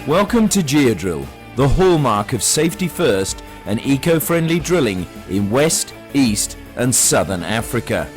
Welcome to Geodrill, the hallmark of safety first and eco-friendly drilling in West, East and Southern Africa.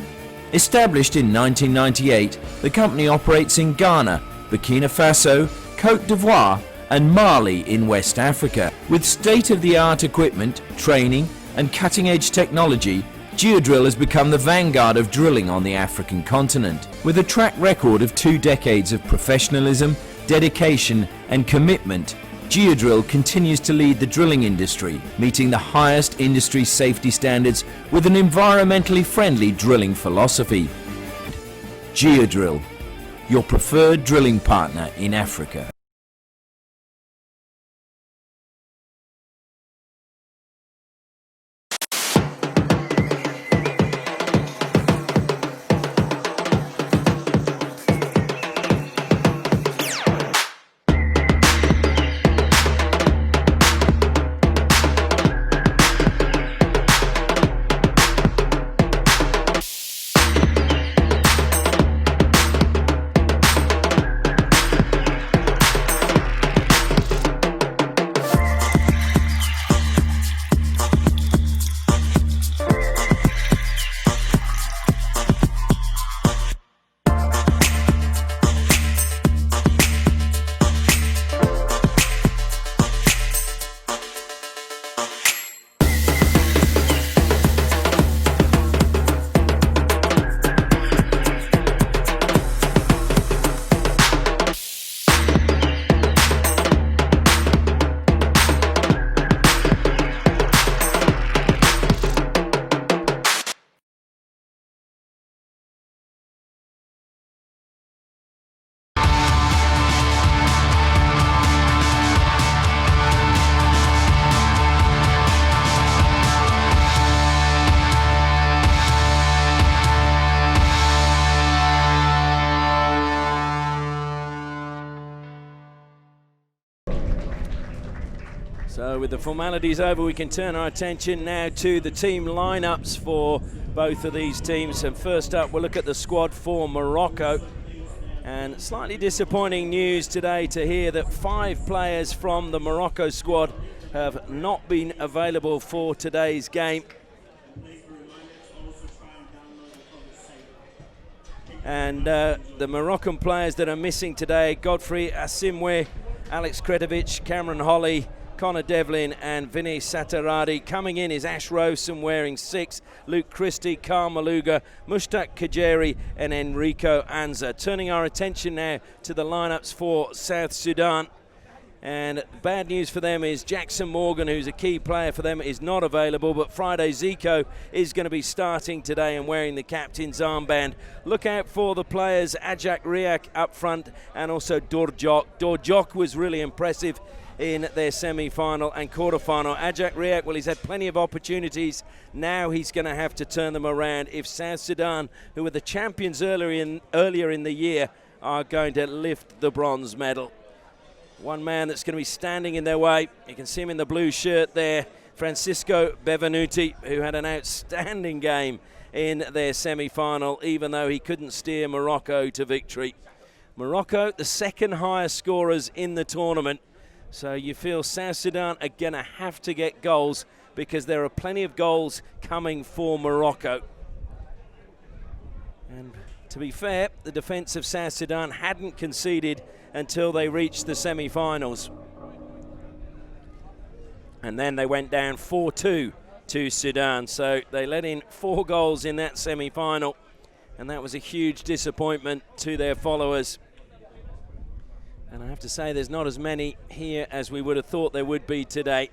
Established in 1998, the company operates in Ghana, Burkina Faso, Côte d'Ivoire and Mali in West Africa. With state-of-the-art equipment, training and cutting-edge technology, Geodrill has become the vanguard of drilling on the African continent. With a track record of 2 decades of professionalism, dedication and commitment, Geodrill continues to lead the drilling industry, meeting the highest industry safety standards with an environmentally friendly drilling philosophy. Geodrill, your preferred drilling partner in Africa. So with the formalities over, we can turn our attention now to the team lineups for both of these teams. And first up, we'll look at the squad for Morocco. And slightly disappointing news today to hear that 5 players from the Morocco squad have not been available for today's game. And the Moroccan players that are missing today: Godfrey Asimwe, Alex Kretovic, Cameron Holly, Connor Devlin and Vinny Sataradi. Coming in is Ash Rowson wearing 6, Luke Christie, Carl Maluga, Mushtaq Kajeri and Enrico Anza. Turning our attention now to the lineups for South Sudan. And bad news for them is Jackson Morgan, who's a key player for them, is not available, but Friday Zico is going to be starting today and wearing the captain's armband. Look out for the players Ajak Riak up front and also Dorjok. Dorjok was really impressive in their semi-final and quarter-final. Ajak Riak, well, he's had plenty of opportunities. Now he's going to have to turn them around if South Sudan, who were the champions earlier in the year, are going to lift the bronze medal. One man that's going to be standing in their way, you can see him in the blue shirt there, Francisco Bevenuti, who had an outstanding game in their semi-final, even though he couldn't steer Morocco to victory. Morocco, the second highest scorers in the tournament. So you feel South Sudan are going to have to get goals because there are plenty of goals coming for Morocco. And to be fair, the defence of South Sudan hadn't conceded until they reached the semi-finals. And then they went down 4-2 to Sudan. So they let in 4 goals in that semi-final. And that was a huge disappointment to their followers. And I have to say, there's not as many here as we would have thought there would be today.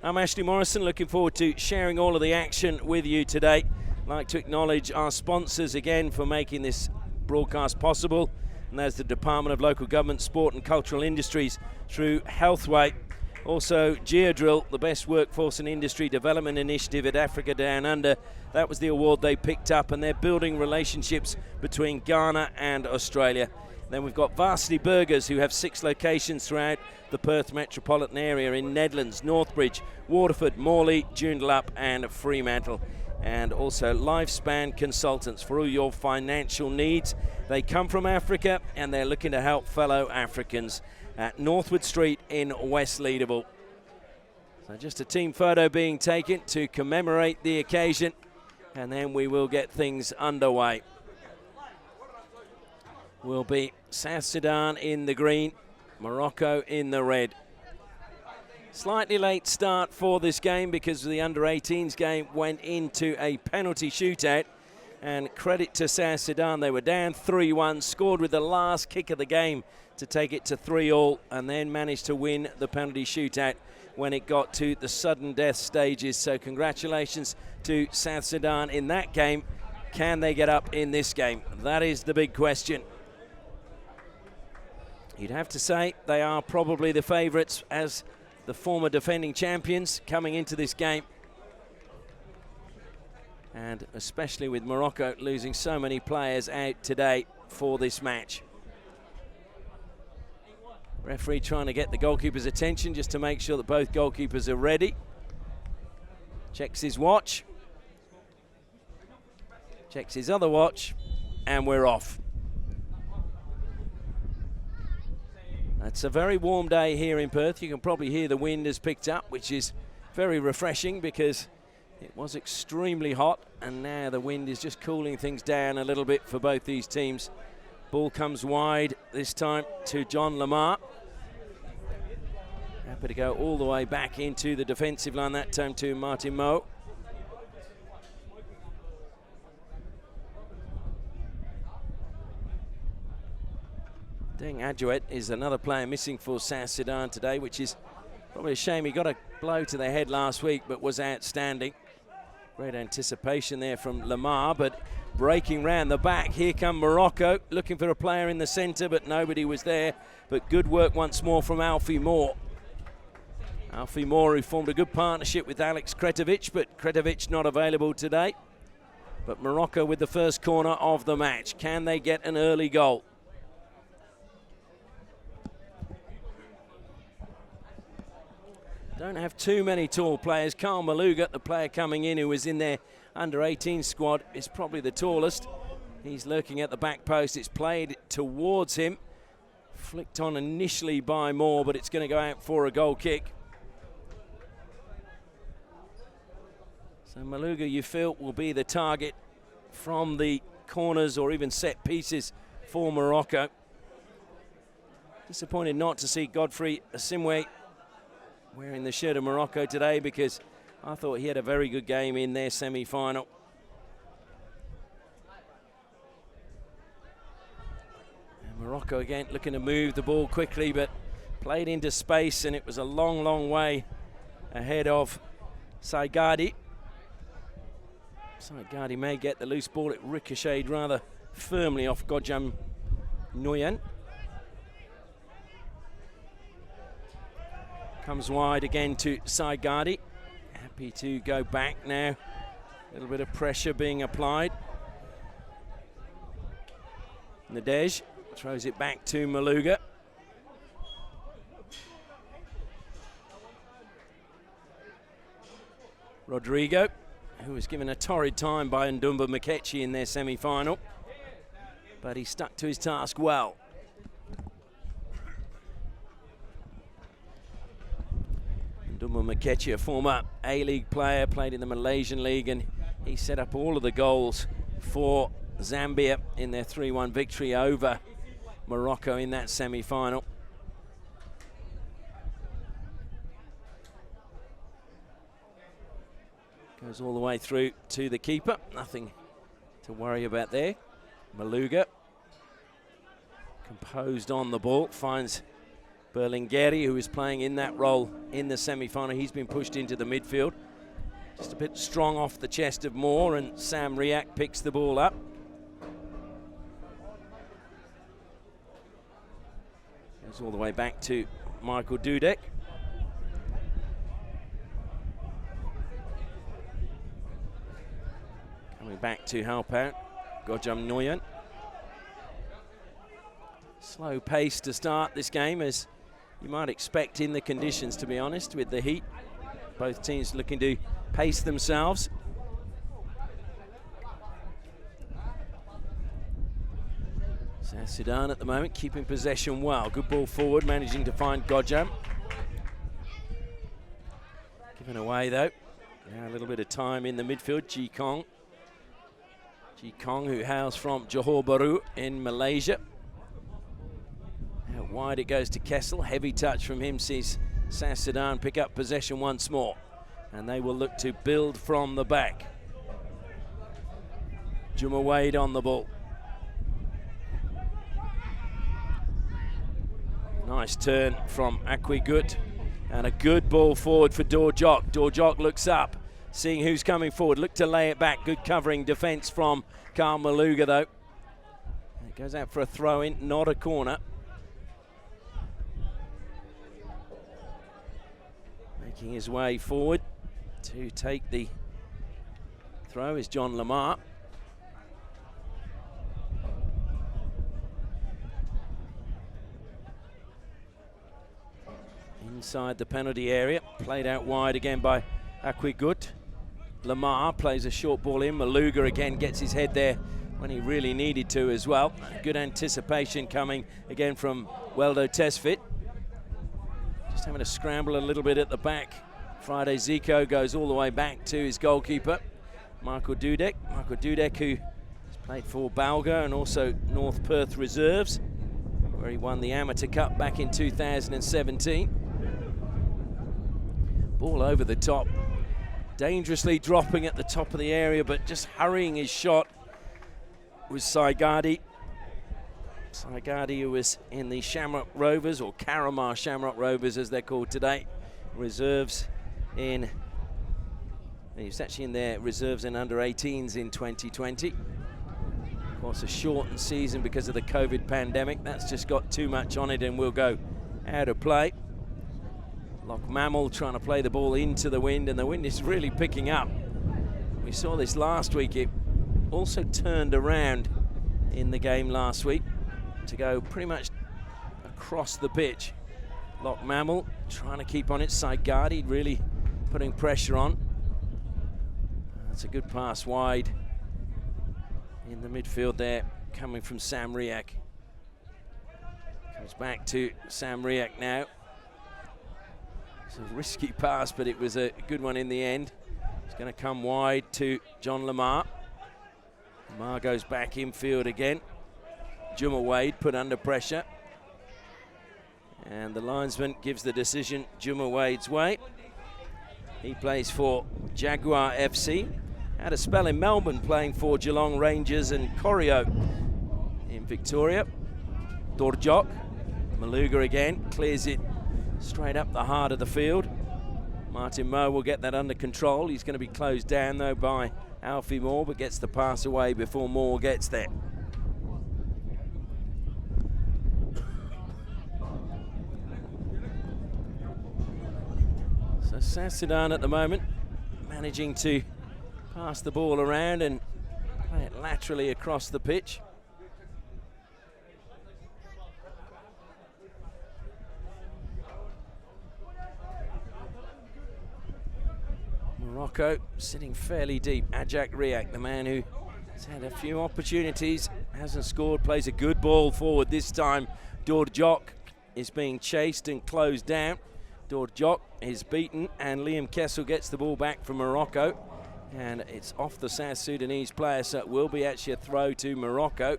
I'm Ashley Morrison, looking forward to sharing all of the action with you today. I'd like to acknowledge our sponsors again for making this broadcast possible. And that's the Department of Local Government, Sport and Cultural Industries through Healthway. Also, Geodrill, the best workforce and industry development initiative at Africa Down Under. That was the award they picked up, and they're building relationships between Ghana and Australia. Then we've got Varsity Burgers, who have 6 locations throughout the Perth metropolitan area in Nedlands, Northbridge, Waterford, Morley, Joondalup and Fremantle. and also Lifespan Consultants for all your financial needs. They come from Africa and they're looking to help fellow Africans at Northwood Street in West Leederville. So just a team photo being taken to commemorate the occasion, and then we will get things underway. Will be South Sudan in the green, Morocco in the red. Slightly late start for this game because the under-18s game went into a penalty shootout, and credit to South Sudan, they were down 3-1, scored with the last kick of the game to take it to 3-all, and then managed to win the penalty shootout when it got to the sudden death stages. So congratulations to South Sudan in that game. Can they get up in this game? That is the big question. You'd have to say they are probably the favourites as the former defending champions coming into this game. And especially with Morocco losing so many players out today for this match. Referee trying to get the goalkeeper's attention just to make sure that both goalkeepers are ready. Checks his watch. Checks his other watch. And we're off. It's a very warm day here in Perth. You can probably hear the wind has picked up, which is very refreshing because it was extremely hot, and now the wind is just cooling things down a little bit for both these teams. Ball comes wide this time to John Lamar. Happy to go all the way back into the defensive line that time to Martin Moe. Deng Adjouet is another player missing for South Sudan today, which is probably a shame. He got a blow to the head last week, but was outstanding. Great anticipation there from Lamar, but breaking round the back. Here come Morocco, looking for a player in the centre, but nobody was there. But good work once more from Alfie Moore. Alfie Moore, who formed a good partnership with Alex Kretovic, but Kretovic not available today. But Morocco with the first corner of the match. Can they get an early goal? Don't have too many tall players. Carl Maluga, the player coming in who was in their under-18 squad, is probably the tallest. He's lurking at the back post. It's played towards him. Flicked on initially by Moore, but it's going to go out for a goal kick. So Maluga, you feel, will be the target from the corners or even set pieces for Morocco. Disappointed not to see Godfrey Asimwe wearing the shirt of Morocco today, because I thought he had a very good game in their semi-final. And Morocco again looking to move the ball quickly, but played into space, and it was a long, long way ahead of Saigadi. Saigadi may get the loose ball. It ricocheted rather firmly off Gojam Nguyen. Comes wide again to Saigadi. Happy to go back now. A little bit of pressure being applied. Nadej throws it back to Maluga. Rodrigo, who was given a torrid time by Ndumba Mkechi in their semi-final, but he stuck to his task well. Ndumba Mkechi, a former A-League player, played in the Malaysian League, and he set up all of the goals for Zambia in their 3-1 victory over Morocco in that semi-final. Goes all the way through to the keeper. Nothing to worry about there. Maluga, composed on the ball, finds Berlingeri, who is playing in that role in the semi-final. He's been pushed into the midfield. Just a bit strong off the chest of Moore, and Sam Riak picks the ball up. Goes all the way back to Michael Dudek. Coming back to help out Gojam Nguyen. Slow pace to start this game, as you might expect in the conditions, to be honest, with the heat. Both teams looking to pace themselves. South Sudan at the moment keeping possession well. Good ball forward, managing to find Gojam. Given away though. Now a little bit of time in the midfield. Ji Kong. Ji Kong, who hails from Johor Bahru in Malaysia. Out wide it goes to Kessel. Heavy touch from him sees South Sudan pick up possession once more. And they will look to build from the back. Juma Wade on the ball. Nice turn from Akwigut. And a good ball forward for Dorjok. Dorjok looks up, seeing who's coming forward. Look to lay it back. Good covering defence from Karl Maluga though. It goes out for a throw in, not a corner. Making his way forward to take the throw is John Lamar. Inside the penalty area, played out wide again by Akwigut. Lamar plays a short ball in. Maluga again gets his head there when he really needed to as well. Good anticipation coming again from Weldo Tesfit. Just having to scramble a little bit at the back. Friday Zico goes all the way back to his goalkeeper, Marco Dudek. Marco Dudek, who has played for Balga and also North Perth Reserves, where he won the Amateur Cup back in 2017. Ball over the top, dangerously dropping at the top of the area, but just hurrying his shot was Saigadi. Saigadi, who was in the Shamrock Rovers, or Karamar Shamrock Rovers as they're called today, reserves in, he was actually in their reserves in under-18s in 2020. Of course, a shortened season because of the COVID pandemic. That's just got too much on it and will go out of play. Loch Mammal trying to play the ball into the wind, and the wind is really picking up. We saw this last week. It also turned around in the game last week to go pretty much across the pitch. Loch Mammal trying to keep on it. Saigadi really putting pressure on. That's a good pass wide in the midfield there, coming from Sam Riak. Comes back to Sam Riak now. It's a risky pass, but it was a good one in the end. It's going to come wide to John Lamar. Lamar goes back infield again. Juma Wade put under pressure. And the linesman gives the decision Juma Wade's way. He plays for Jaguar FC. Had a spell in Melbourne playing for Geelong Rangers and Corio in Victoria. Dorjok, Maluga again, clears it straight up the heart of the field. Martin Moe will get that under control. He's going to be closed down though by Alfie Moore, but gets the pass away before Moore gets there. So South Sudan at the moment managing to pass the ball around and play it laterally across the pitch. Morocco sitting fairly deep. Ajak Riak, the man who has had a few opportunities, hasn't scored, plays a good ball forward this time. Dorjok is being chased and closed down. Dorjok is beaten, and Liam Kessel gets the ball back from Morocco. And it's off the South Sudanese player, so it will be actually a throw to Morocco.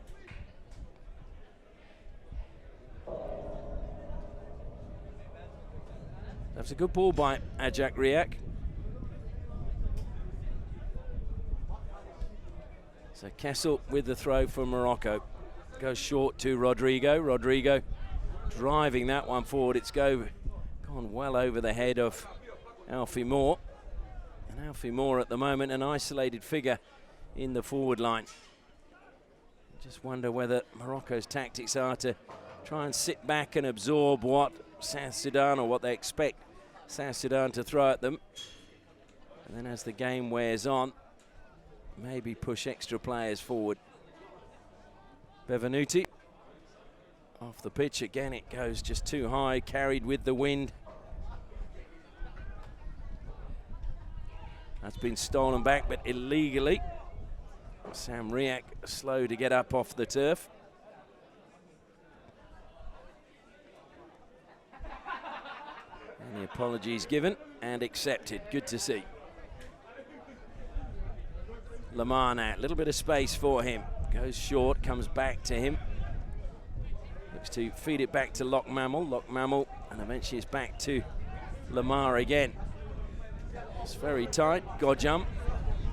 That's a good ball by Ajak Riak. So Kessel with the throw for Morocco. Goes short to Rodrigo. Rodrigo driving that one forward. It's gone well over the head of Alfie Moore. And Alfie Moore at the moment an isolated figure in the forward line. Just wonder whether Morocco's tactics are to try and sit back and absorb what South Sudan, or what they expect South Sudan to throw at them. And then as the game wears on, maybe push extra players forward. Bevenuti off the pitch again. It goes just too high, carried with the wind. That's been stolen back, but illegally. Sam Riak slow to get up off the turf. apologies given and accepted. Good to see. Lamar now, a little bit of space for him. Goes short, comes back to him. Looks to feed it back to Lockmammel, and eventually it's back to Lamar again. It's very tight. Godjam,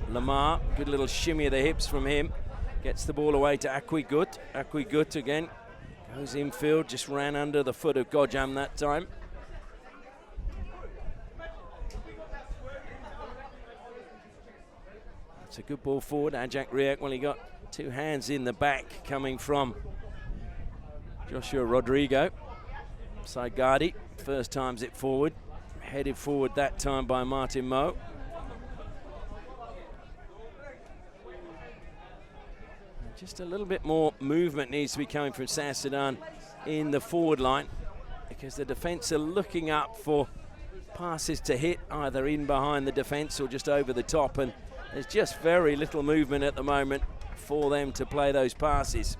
Lamar, good little shimmy of the hips from him. Gets the ball away to Akwigut. Akwigut again goes infield, just ran under the foot of Godjam that time. It's a good ball forward. Ajak Riak, well, he got two hands in the back coming from Joshua Rodrigo. Saigadi, first times it forward. Headed forward that time by Martin Moe. Just a little bit more movement needs to be coming from South Sudan in the forward line, because the defence are looking up for passes to hit either in behind the defence or just over the top, and there's just very little movement at the moment for them to play those passes.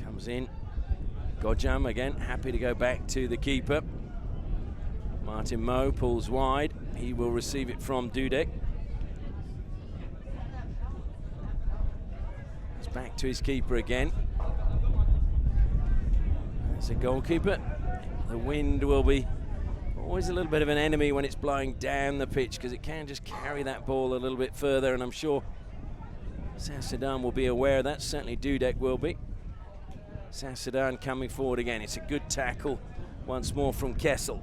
Comes in. Godjam again, happy to go back to the keeper. Martin Moe pulls wide. He will receive it from Dudek. It's back to his keeper again. There's a goalkeeper. The wind will be always a little bit of an enemy when it's blowing down the pitch, because it can just carry that ball a little bit further, and I'm sure South Sudan will be aware of that. Certainly Dudek will be. South Sudan coming forward again. It's a good tackle once more from Kessel.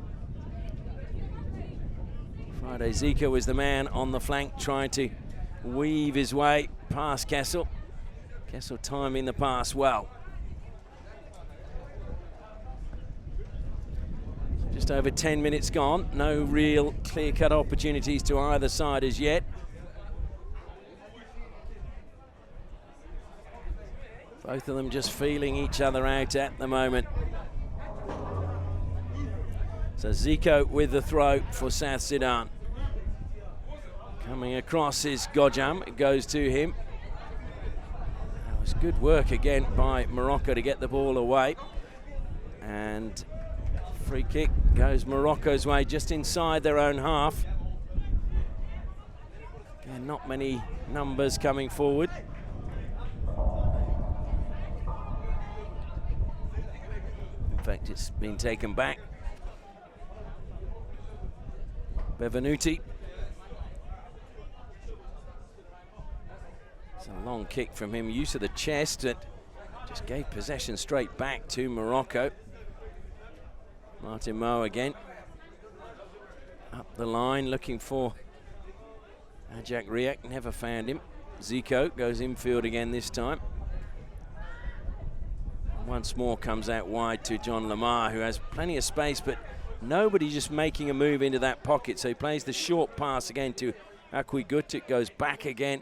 Friday Zico was the man on the flank trying to weave his way past Kessel. Kessel timing the pass well. Just over 10 minutes gone. No real clear-cut opportunities to either side as yet. Both of them just feeling each other out at the moment. So Zico with the throw for South Sudan. Coming across is Godjam. It goes to him. That was good work again by Morocco to get the ball away. And free kick goes Morocco's way, just inside their own half. Again, not many numbers coming forward. In fact, it's been taken back. Bevenuti. It's a long kick from him, use of the chest that just gave possession straight back to Morocco. Martin Moe again. Up the line looking for Ajak Riak, never found him. Zico goes infield again this time. Once more comes out wide to John Lamar, who has plenty of space, but nobody just making a move into that pocket. So he plays the short pass again to Akwigut. It goes back again.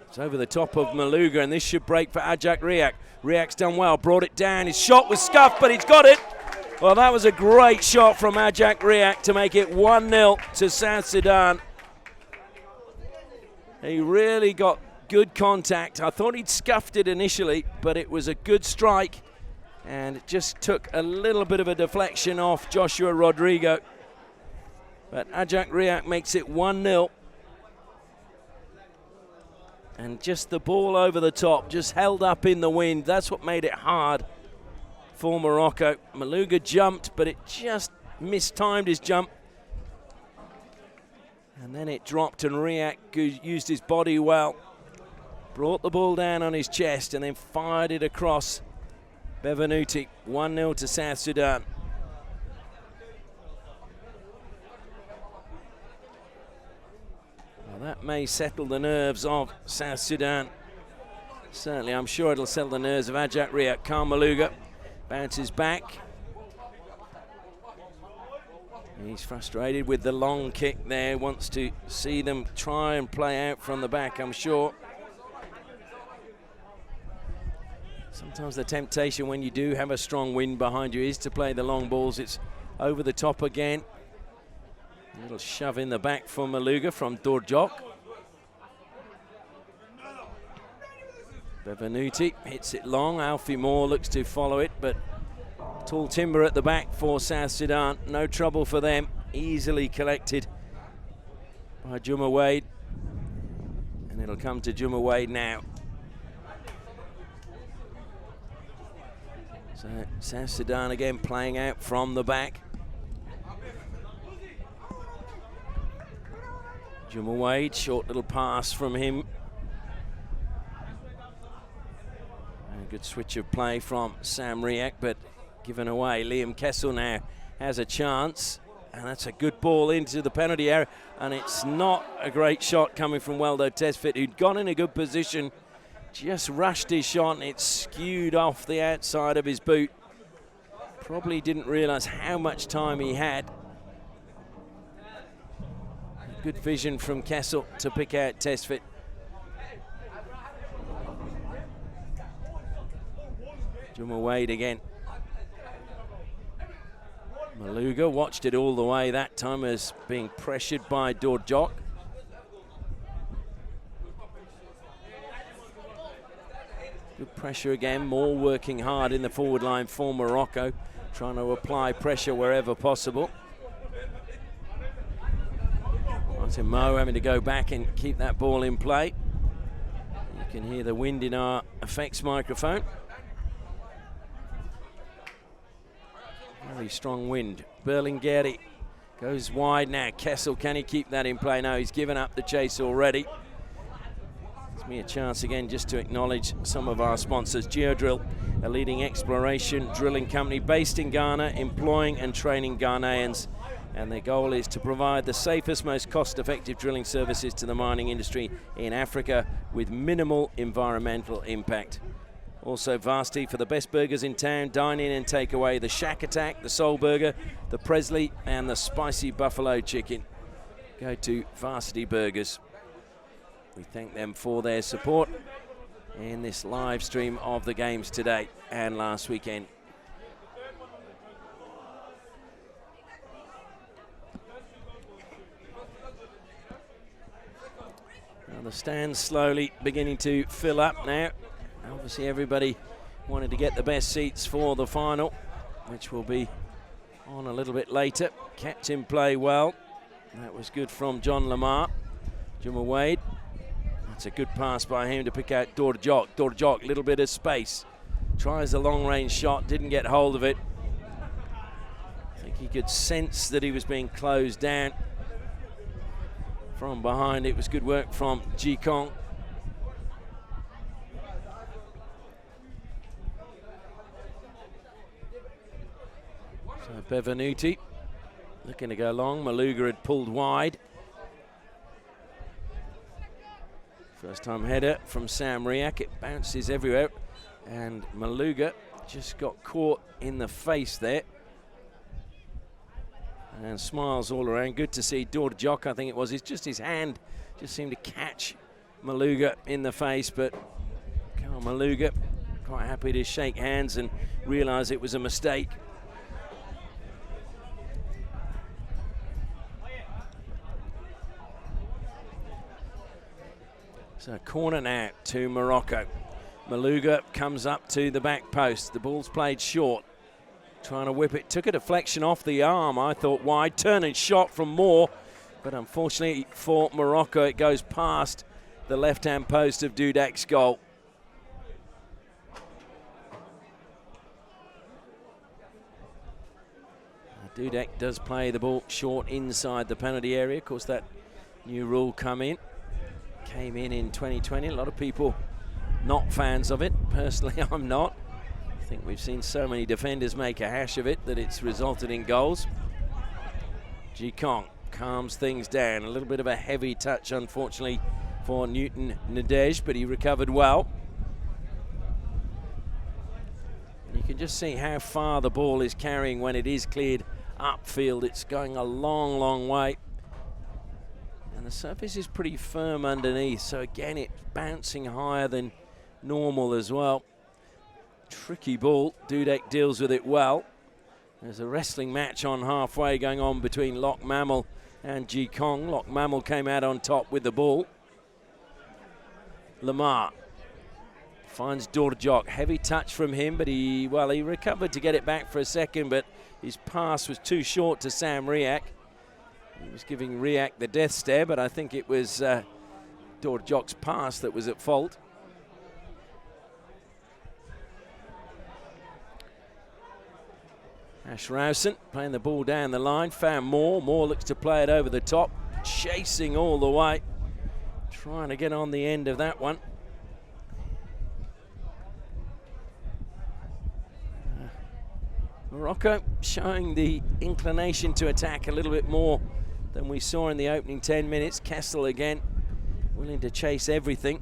It's over the top of Maluga, and this should break for Ajak Riak. Riak's done well, brought it down. His shot was scuffed, but he's got it. Well, that was a great shot from Ajak Riak to make it 1-0 to South Sudan. He really got good contact. I thought he'd scuffed it initially, but it was a good strike, and it just took a little bit of a deflection off Joshua Rodrigo. But Ajak Riak makes it 1-0. And just the ball over the top, just held up in the wind. That's what made it hard for Morocco. Maluga jumped, but it just mistimed his jump. And then it dropped, and Riak used his body well. Brought the ball down on his chest and then fired it across Bevenuti. 1-0 to South Sudan. Well, that may settle the nerves of South Sudan. Certainly, I'm sure it'll settle the nerves of Ajak Riak. Karl Maluga bounces back. He's frustrated with the long kick there. Wants to see them try and play out from the back, I'm sure. Sometimes the temptation when you do have a strong wind behind you is to play the long balls. It's over the top again. A little shove in the back for Maluga from Dorjok. Bevenuti hits it long. Alfie Moore looks to follow it, but tall timber at the back for South Sudan. No trouble for them. Easily collected by Juma Wade. And it'll come to Juma Wade now. So South Sudan again playing out from the back. Juma Wade, short little pass from him. A good switch of play from Sam Riak, but given away. Liam Kessel now has a chance, and that's a good ball into the penalty area, and it's not a great shot coming from Weldo Tesfit, who'd got in a good position, just rushed his shot, and it skewed off the outside of his boot. Probably didn't realise how much time he had. Good vision from Kessel to pick out Tesfit. Juma Wade again. Maluga watched it all the way that time as being pressured by Dorjok. Good pressure again, more working hard in the forward line for Morocco, trying to apply pressure wherever possible. Martin Moe having to go back and keep that ball in play. You can hear the wind in our effects microphone. Very strong wind. Berlingeri goes wide now. Kessel, can he keep that in play? No, he's given up the chase already. Gives me a chance again just to acknowledge some of our sponsors. Geodrill, a leading exploration drilling company based in Ghana, employing and training Ghanaians. And their goal is to provide the safest, most cost-effective drilling services to the mining industry in Africa with minimal environmental impact. Also Varsity for the best burgers in town, dine in and take away. The Shack Attack, the Soul Burger, the Presley and the Spicy Buffalo Chicken. Go to Varsity Burgers. We thank them for their support in this live stream of the games today and last weekend. Now the stands slowly beginning to fill up now. Obviously everybody wanted to get the best seats for the final, which will be on a little bit later. Kept in play well. That was good from John Lamar. Juma Wade. That's a good pass by him to pick out Dorjok. Dorjok, little bit of space. Tries a long range shot, didn't get hold of it. I think he could sense that he was being closed down from behind. It was good work from Ji Kong. So Bevenuti looking to go long. Maluga had pulled wide. First time header from Sam Riak. It bounces everywhere. And Maluga just got caught in the face there. And smiles all around. Good to see Dorjok, I think it was. It's just his hand just seemed to catch Maluga in the face. But Carl Maluga quite happy to shake hands and realise it was a mistake. So corner now to Morocco. Maluga comes up to the back post. The ball's played short. Trying to whip it. Took a deflection off the arm, I thought, wide. Turn and shot from Moore. But unfortunately for Morocco, it goes past the left-hand post of Dudek's goal. Dudek does play the ball short inside the penalty area. Of course, that new rule came in in 2020. A lot of people not fans of it. Personally, I'm not. I think we've seen so many defenders make a hash of it that it's resulted in goals. Ji Kong calms things down. A little bit of a heavy touch, unfortunately, for Newton Nadej, but he recovered well. And you can just see how far the ball is carrying when it is cleared upfield. It's going a long, long way. And the surface is pretty firm underneath, so again it's bouncing higher than normal as well. Tricky ball. Dudek deals with it well. There's a wrestling match on halfway going on between Loch Mammal and Ji Kong. Loch Mammal came out on top with the ball. Lamar Finds Dorjok. Heavy touch from him, but he recovered to get it back for a second, but his pass was too short to Sam Riak. He was giving Riak the death stare, but I think it was Dorjok's pass that was at fault. Ashrausen playing the ball down the line, found Moore. Moore looks to play it over the top, chasing all the way, trying to get on the end of that one. Morocco showing the inclination to attack a little bit more than we saw in the opening 10 minutes. Kessel again, willing to chase everything.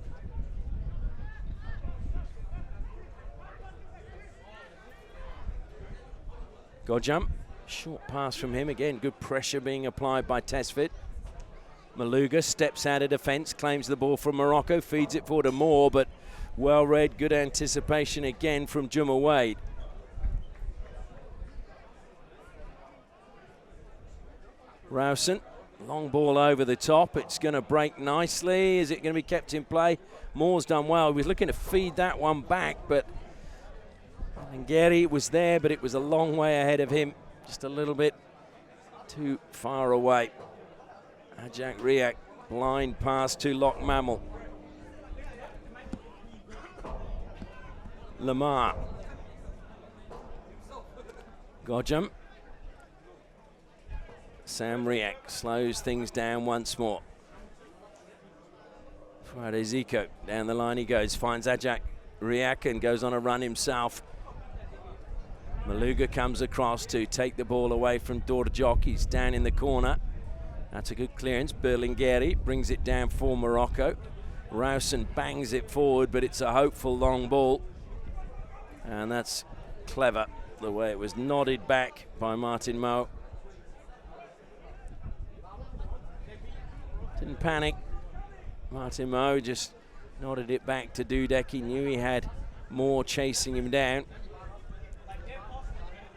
Godjump, short pass from him again. Good pressure being applied by Tesfit. Maluga steps out of defence, claims the ball from Morocco, feeds it forward to Moore, but well read, good anticipation again from Juma Wade. Rowson, long ball over the top. It's going to break nicely. Is it going to be kept in play? Moore's done well. He was looking to feed that one back, but Ngeri was there, but it was a long way ahead of him. Just a little bit too far away. Ajak Riak, blind pass to Loch Mammal. Lamar. Godjum. Sam Riak slows things down once more. Friday Zico, down the line he goes, finds Ajak Riak and goes on a run himself. Maluga comes across to take the ball away from Dorjok. He's down in the corner. That's a good clearance. Berlingeri brings it down for Morocco. Rowson bangs it forward, but it's a hopeful long ball. And that's clever, the way it was nodded back by Martin Moe. Didn't panic. Martin Moe just nodded it back to Dudek. He knew he had more chasing him down.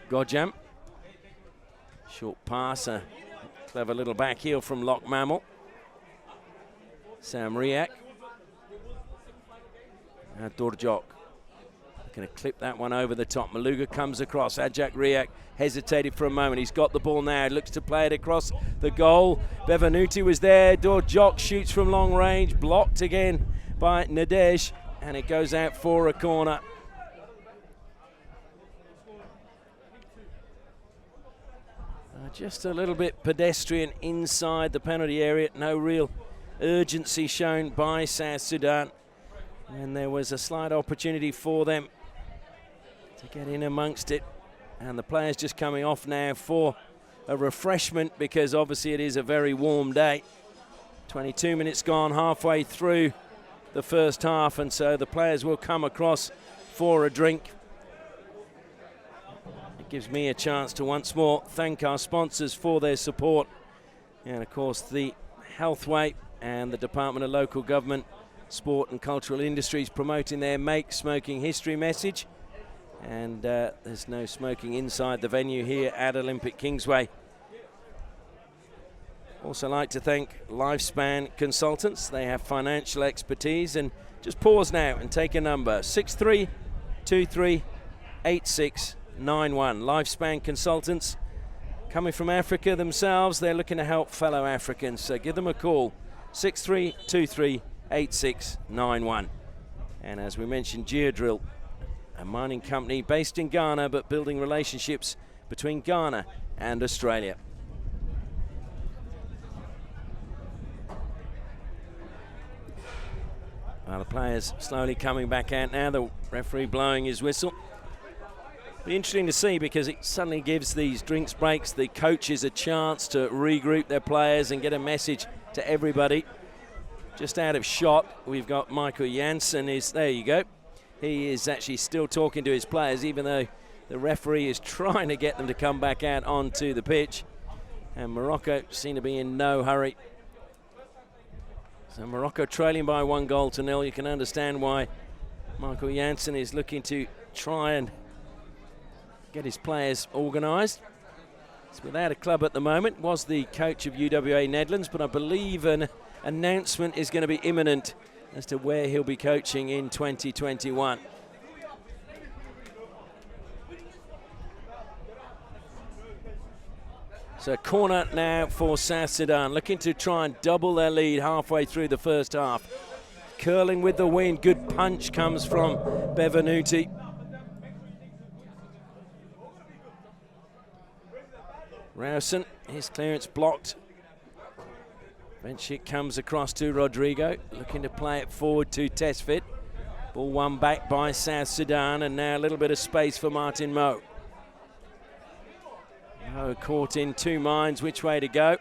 Godjam. Short pass, a clever little back heel from Loch Mammal. Sam Riak. Now Dorjok. Going to clip that one over the top. Maluga comes across. Ajak Riak hesitated for a moment. He's got the ball now. Looks to play it across the goal. Bevanuti was there. Dorjok shoots from long range. Blocked again by Nadej. And it goes out for a corner. Just a little bit pedestrian inside the penalty area. No real urgency shown by South Sudan. And there was a slight opportunity for them to get in amongst it. And the players just coming off now for a refreshment, because obviously it is a very warm day. 22 minutes gone, halfway through the first half, and so the players will come across for a drink. It gives me a chance to once more thank our sponsors for their support. And of course the Healthway and the Department of Local Government, Sport and Cultural Industries promoting their Make Smoking History message. And there's no smoking inside the venue here at Olympic Kingsway. Also like to thank Lifespan Consultants. They have financial expertise. And just pause now and take a number, 63238691. Lifespan Consultants, coming from Africa themselves, they're looking to help fellow Africans. So give them a call, 63238691. And as we mentioned, Geodrill, a mining company based in Ghana but building relationships between Ghana and Australia. Well, the players slowly coming back out now, the referee blowing his whistle. Be interesting to see, because it suddenly gives these drinks breaks the coaches a chance to regroup their players and get a message to everybody. Just out of shot, we've got Michael Janssen. There you go. He is actually still talking to his players, even though the referee is trying to get them to come back out onto the pitch. And Morocco seem to be in no hurry. So Morocco trailing by 1-0. You can understand why Michael Janssen is looking to try and get his players organised. He's without a club at the moment. Was the coach of UWA Netherlands, but I believe an announcement is going to be imminent as to where he'll be coaching in 2021. So corner now for South Sudan, looking to try and double their lead halfway through the first half. Curling with the wind, good punch comes from Bevenuti. Rowson, his clearance blocked. Eventually it comes across to Rodrigo, looking to play it forward to Tesfit. Ball won back by South Sudan, and now a little bit of space for Martin Moe. Moe caught in two minds which way to go.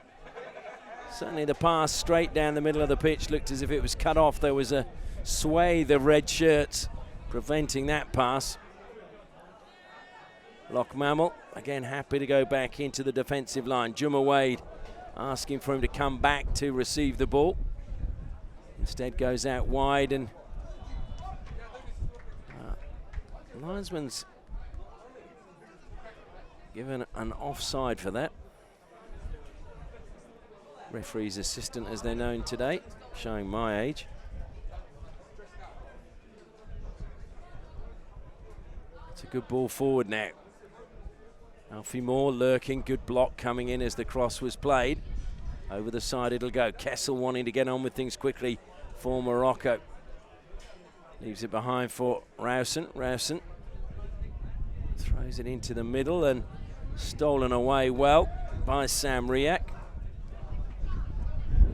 Certainly the pass straight down the middle of the pitch looked as if it was cut off. There was a swathe of red shirts preventing that pass. Loch Mammal, again happy to go back into the defensive line. Juma Wade asking for him to come back to receive the ball. Instead goes out wide, and linesman's given an offside for that. Referee's assistant, as they're known today, showing my age. It's a good ball forward now. Alfie Moore lurking, good block coming in as the cross was played. Over the side it'll go. Kessel wanting to get on with things quickly for Morocco. Leaves it behind for Rowson. Rowson throws it into the middle and stolen away well by Sam Riak.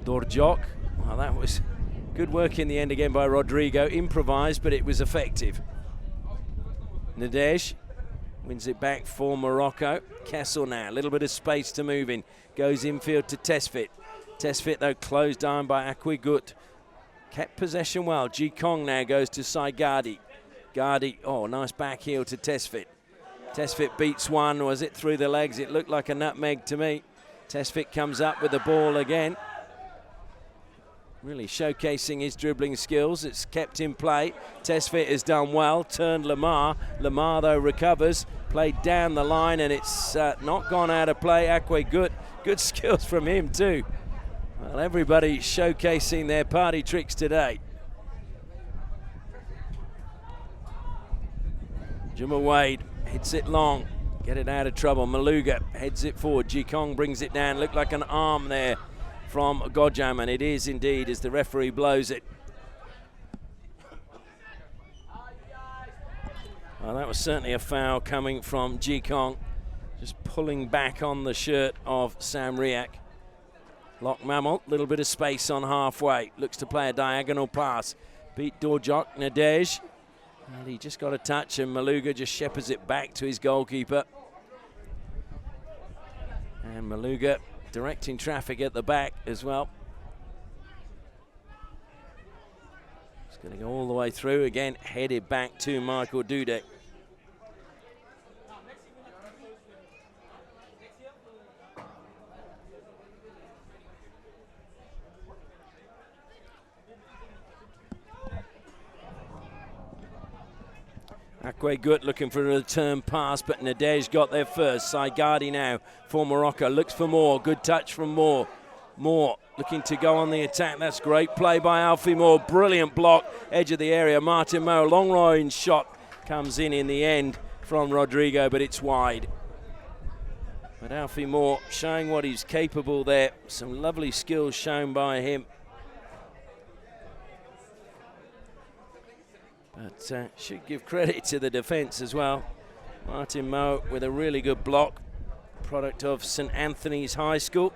Dorjok, well, that was good work in the end again by Rodrigo. Improvised, but it was effective. Nadej wins it back for Morocco. Kessel now, a little bit of space to move in. Goes infield to Tesfit. Tesfit, though, closed down by Akwigut. Kept possession well. Ji Kong now goes to Sai Gardi. Gardi, oh, nice back heel to Tesfit. Tesfit beats one. Was it through the legs? It looked like a nutmeg to me. Tesfit comes up with the ball again. Really showcasing his dribbling skills. It's kept in play. Tesfit has done well. Turned Lamar. Lamar, though, recovers. Played down the line, and it's not gone out of play. Akwe, good skills from him, too. Well, everybody showcasing their party tricks today. Juma Wade hits it long. Get it out of trouble. Maluga heads it forward. Ji Kong brings it down. Looked like an arm there from Gojam, and it is indeed as the referee blows it. Well, that was certainly a foul coming from Ji Kong, just pulling back on the shirt of Sam Riak. Loch Mammal, little bit of space on halfway, looks to play a diagonal pass. Beat Dorjok, Nadej, and he just got a touch, and Maluga just shepherds it back to his goalkeeper. And Maluga directing traffic at the back as well. It's going to go all the way through again, headed back to Michael Dudek. Akwe Gut looking for a return pass, but Nadej got there first. Saigadi now for Morocco. Looks for Moore. Good touch from Moore. Moore looking to go on the attack. That's great play by Alfie Moore. Brilliant block. Edge of the area. Martin Moe. Long range shot comes in the end from Rodrigo, but it's wide. But Alfie Moore showing what he's capable there. Some lovely skills shown by him. But should give credit to the defence as well. Martin Moe with a really good block. Product of St Anthony's High School.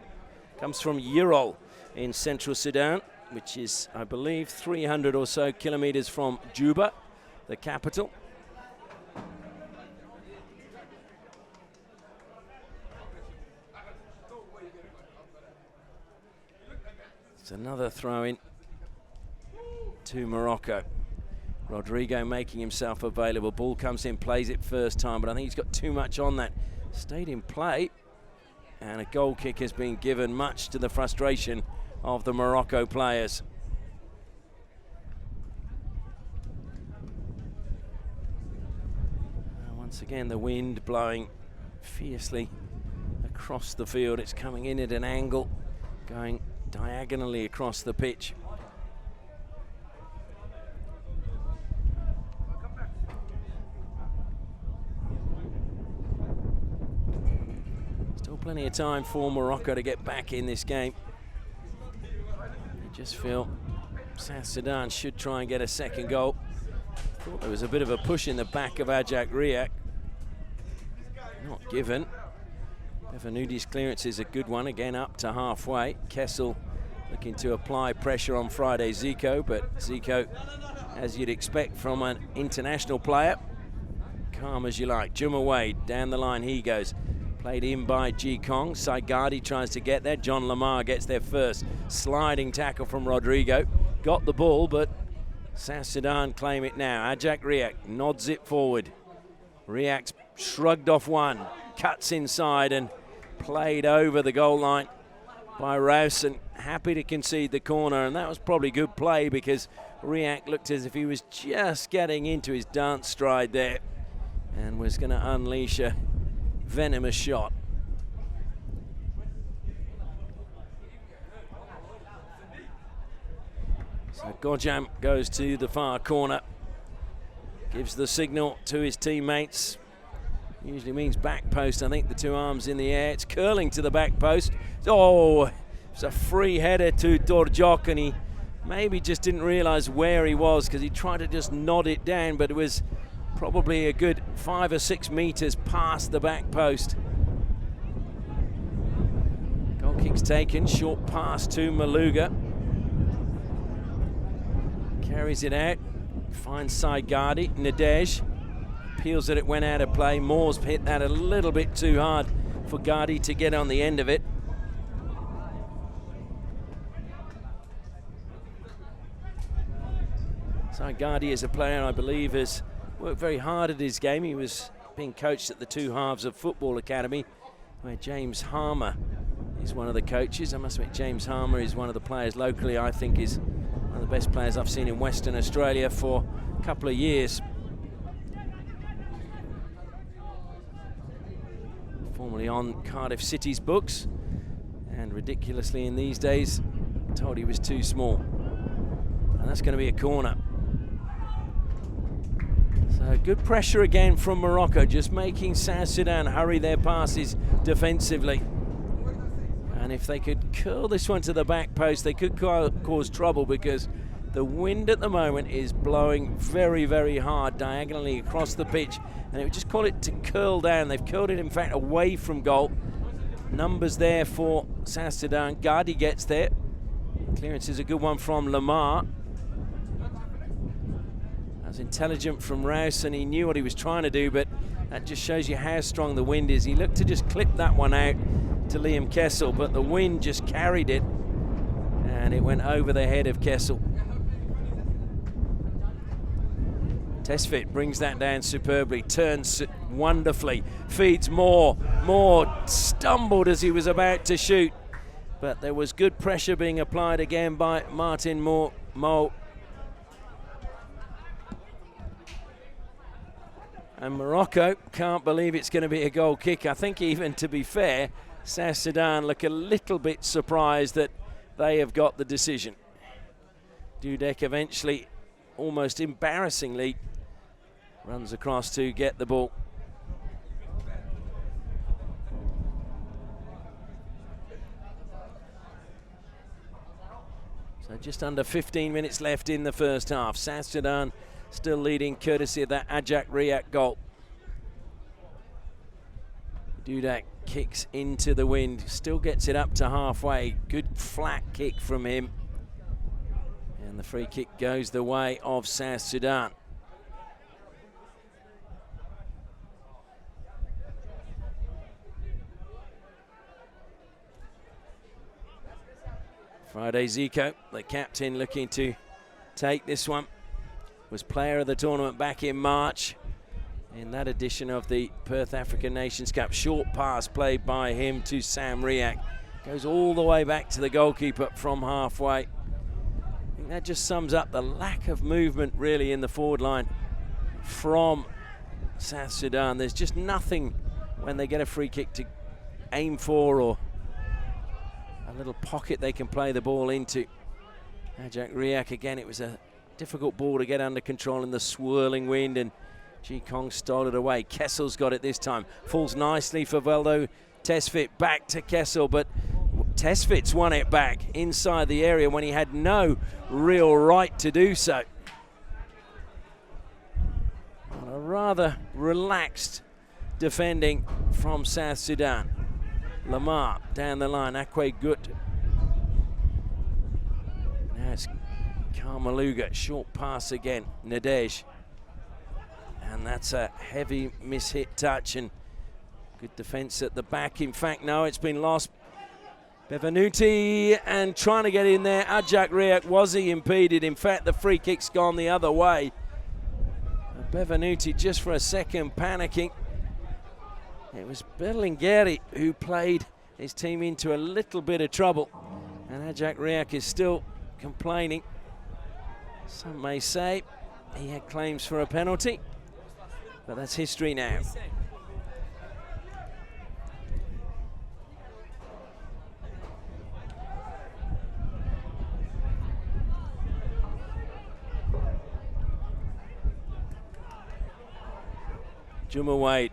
Comes from Yirol in Central Sudan, which is, I believe, 300 or so kilometres from Juba, the capital. It's another throw-in to Morocco. Rodrigo making himself available. Ball comes in, plays it first time, but I think he's got too much on that. Stayed in play, and a goal kick has been given, much to the frustration of the Morocco players. Once again, the wind blowing fiercely across the field. It's coming in at an angle, going diagonally across the pitch. Plenty of time for Morocco to get back in this game. I just feel South Sudan should try and get a second goal. Thought there was a bit of a push in the back of Ajak Riak. Not given. Bevanudi's clearance is a good one, again up to halfway. Kessel looking to apply pressure on Friday Zico, but Zico, as you'd expect from an international player, calm as you like. Juma Wade, down the line he goes. Played in by Ji Kong. Saigadi tries to get there. John Lamar gets there first. Sliding tackle from Rodrigo. Got the ball, but South Sudan claim it now. Ajak Riak nods it forward. Riak's shrugged off one. Cuts inside and played over the goal line by Rouse, and happy to concede the corner, and that was probably good play because Riak looked as if he was just getting into his dance stride there and was going to unleash a venomous shot. So Gojam goes to the far corner, gives the signal to his teammates. Usually means back post. I think the two arms in the air. It's curling to the back post. Oh, it's a free header to Dorjok, and he maybe just didn't realize where he was because he tried to just nod it down, but it was probably a good 5 or 6 meters past the back post. Goal kick's taken. Short pass to Maluga. Carries it out. Finds Saigadi. Nadej. Appeals that it went out of play. Moore's hit that a little bit too hard for Gardi to get on the end of it. So Gardi is a player I believe has worked very hard at his game. He was being coached at the Two Halves of Football Academy, where James Harmer is one of the coaches. I must admit, James Harmer is one of the players locally I think is one of the best players I've seen in Western Australia for a couple of years. Formerly on Cardiff City's books, and ridiculously in these days told he was too small. And that's going to be a corner. So good pressure again from Morocco, just making South Sudan hurry their passes defensively. And if they could curl this one to the back post, they could cause trouble because the wind at the moment is blowing very, very hard diagonally across the pitch, and it would just call it to curl down. They've curled it, in fact, away from goal. Numbers there for South Sudan. Gardi gets there. Clearance is a good one from Lamar. That was intelligent from Rouse, and he knew what he was trying to do, but that just shows you how strong the wind is. He looked to just clip that one out to Liam Kessel, but the wind just carried it, and it went over the head of Kessel. Tesfit brings that down superbly, turns wonderfully, feeds Moore. Moore stumbled as he was about to shoot, but there was good pressure being applied again by Martin Moore. And Morocco can't believe it's going to be a goal kick. I think even, to be fair, South Sudan look a little bit surprised that they have got the decision. Dudek eventually, almost embarrassingly, runs across to get the ball. So just under 15 minutes left in the first half. South Sudan still leading courtesy of that Ajak Riak goal. Dudek kicks into the wind, still gets it up to halfway. Good flat kick from him. And the free kick goes the way of South Sudan. Friday Zico, the captain, looking to take this one. Was player of the tournament back in March in that edition of the Perth African Nations Cup. Short pass played by him to Sam Riak. Goes all the way back to the goalkeeper from halfway. I think that just sums up the lack of movement really in the forward line from South Sudan. There's just nothing when they get a free kick to aim for, or a little pocket they can play the ball into. Ajak Riak again, it was a difficult ball to get under control in the swirling wind, and Ji Kong stole it away. Kessel's got it this time. Falls nicely for Veldo Tesfit back to Kessel, but Tesfit's won it back inside the area when he had no real right to do so. A rather relaxed defending from South Sudan. Lamar down the line, Akwe Gut. Now it's Maluga, short pass again, Nadej. And that's a heavy mishit touch and good defense at the back. In fact, no, it's been lost. Bevenuti and trying to get in there. Ajak Riak, was he impeded? In fact, the free kick's gone the other way. Bevenuti just for a second panicking. It was Berlingeri who played his team into a little bit of trouble. And Ajak Riak is still complaining. Some may say he had claims for a penalty, but that's history now. Juma Wade.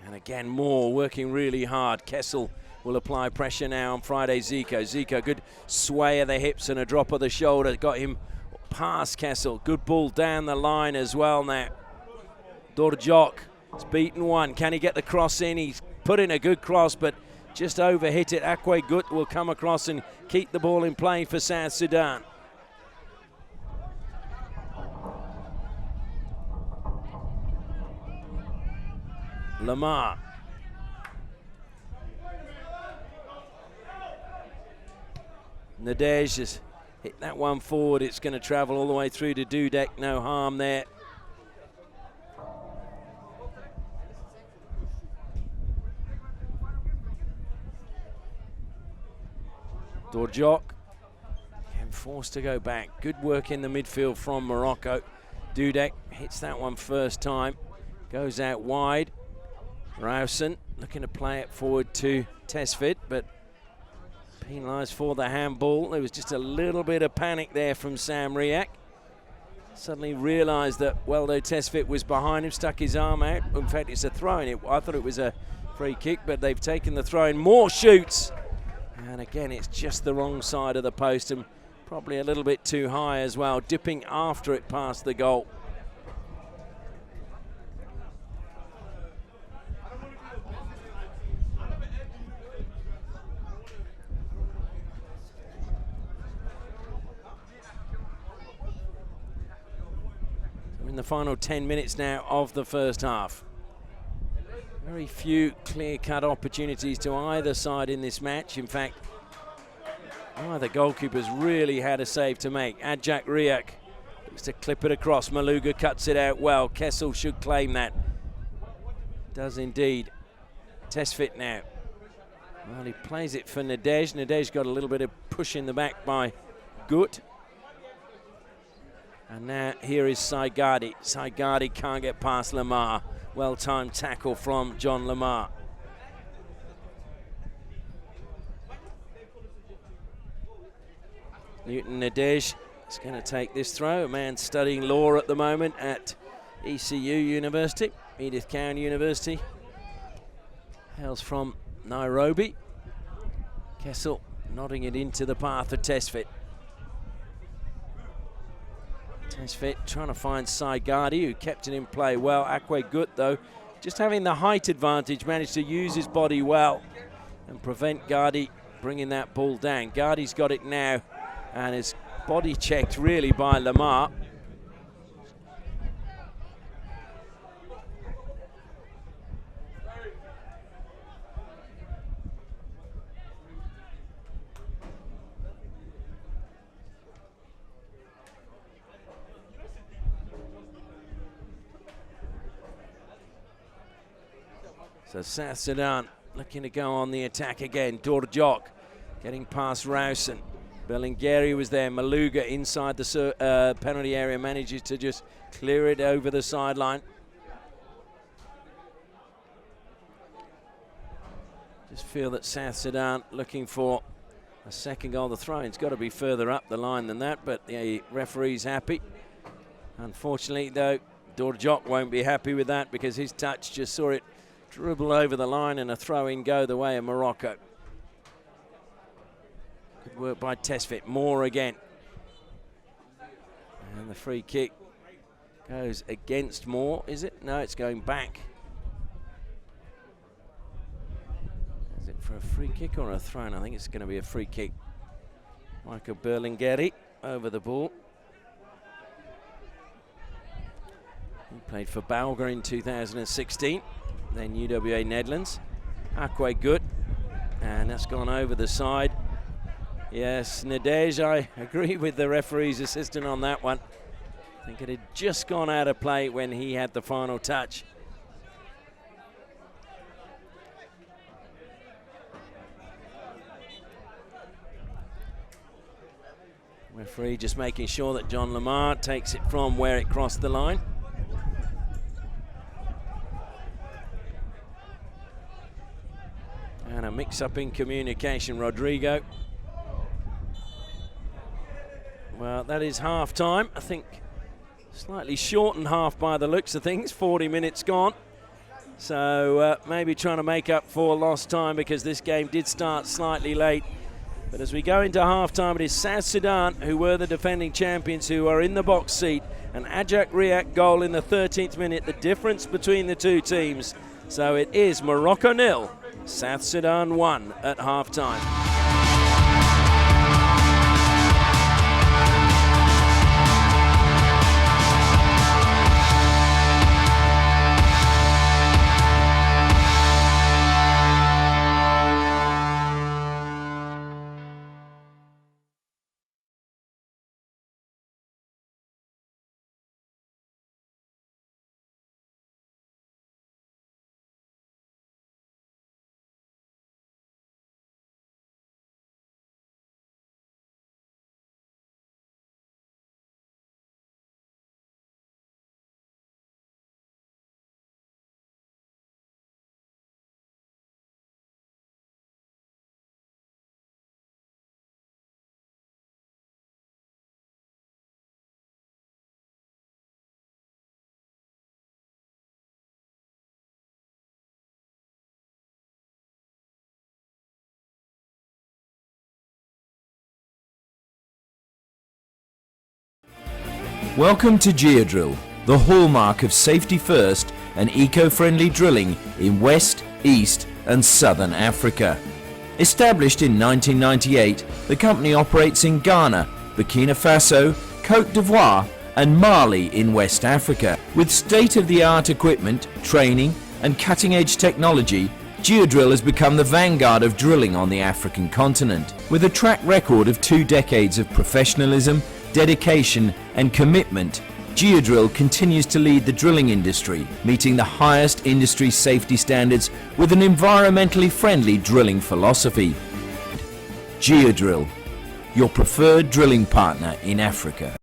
And again, Moore working really hard. Kessel will apply pressure now on Friday. Zico, good sway of the hips and a drop of the shoulder. Got him past Kessel. Good ball down the line as well now. Dorjok has beaten one. Can he get the cross in? He's put in a good cross, but just overhit it. Akwe Gut will come across and keep the ball in play for South Sudan. Lamar. Nadej has hit that one forward. It's going to travel all the way through to Dudek. No harm there. Dorjok and forced to go back. Good work in the midfield from Morocco. Dudek hits that one first time. Goes out wide. Rausen looking to play it forward to Tesfit, but penalised for the handball. There was just a little bit of panic there from Sam Riak. Suddenly realised that Weldo Tesfit was behind him, stuck his arm out. In fact, it's a throw-in. I thought it was a free kick, but they've taken the throw-in. More shoots. And again, it's just the wrong side of the post and probably a little bit too high as well, dipping after it past the goal. In the final 10 minutes now of the first half. Very few clear-cut opportunities to either side in this match. In fact, the goalkeepers really had a save to make. Ajak Riak looks to clip it across. Maluga cuts it out well. Kessel should claim that. Does indeed. Tesfit now. Well, he plays it for Nadej. Nadej got a little bit of push in the back by Gut. And now here is Saigadi. Saigadi can't get past Lamar. Well-timed tackle from John Lamar. Newton Nadej is going to take this throw. A man studying law at the moment at ECU University, Edith Cowan University. Hails from Nairobi. Kessel nodding it into the path of Tesfit. Tesfit trying to find Saigadi, who kept it in play well. Akwe Gut, though, just having the height advantage, managed to use his body well and prevent Gardi bringing that ball down. Gardi's got it now and is body checked really by Lamar. So South Sudan looking to go on the attack again. Dorjok getting past Rausen. Berlingeri was there. Maluga inside the penalty area manages to just clear it over the sideline. Just feel that South Sudan looking for a second goal. The throw-in's got to be further up the line than that, but the referee's happy. Unfortunately, though, Dorjok won't be happy with that because his touch just saw it Dribble over the line and a throw-in go the way of Morocco. Good work by Tesfit. Moore again. And the free kick goes against Moore, is it? No, it's going back. Is it for a free kick or a throw-in? I think it's going to be a free kick. Michael Berlingeri over the ball. He played for Bauga in 2016. Then UWA Netherlands. Akwe good. And that's gone over the side. Yes, Nadej, I agree with the referee's assistant on that one. I think it had just gone out of play when he had the final touch. Referee just making sure that John Lamar takes it from where it crossed the line. And a mix-up in communication, Rodrigo. Well, that is half-time. I think slightly shortened half by the looks of things. 40 minutes gone. So maybe trying to make up for lost time because this game did start slightly late. But as we go into half-time, it is South Sudan, who were the defending champions, who are in the box seat. An Ajak Riak goal in the 13th minute, the difference between the two teams. So it is Morocco 0, South Sudan 1 at half-time. Welcome to Geodrill, the hallmark of safety first and eco-friendly drilling in West, East and Southern Africa. Established in 1998, the company operates in Ghana, Burkina Faso, Cote d'Ivoire and Mali in West Africa. With state-of-the-art equipment, training and cutting-edge technology, Geodrill has become the vanguard of drilling on the African continent. With a track record of 2 decades of professionalism, dedication and commitment, Geodrill continues to lead the drilling industry, meeting the highest industry safety standards with an environmentally friendly drilling philosophy. Geodrill, your preferred drilling partner in Africa.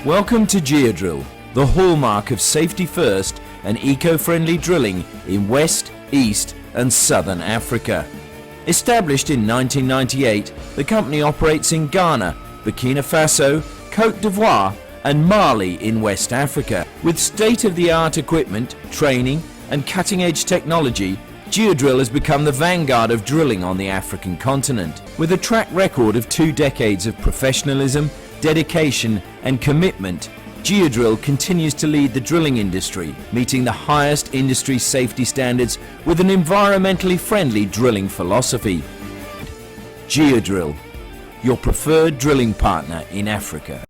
Welcome to Geodrill, the hallmark of safety first and eco-friendly drilling in West, East and Southern Africa. Established in 1998, the company operates in Ghana, Burkina Faso, Côte d'Ivoire and Mali in West Africa. With state-of-the-art equipment, training and cutting-edge technology, Geodrill has become the vanguard of drilling on the African continent. With a track record of 2 decades of professionalism, dedication and commitment, Geodrill continues to lead the drilling industry, meeting the highest industry safety standards with an environmentally friendly drilling philosophy. Geodrill, your preferred drilling partner in Africa.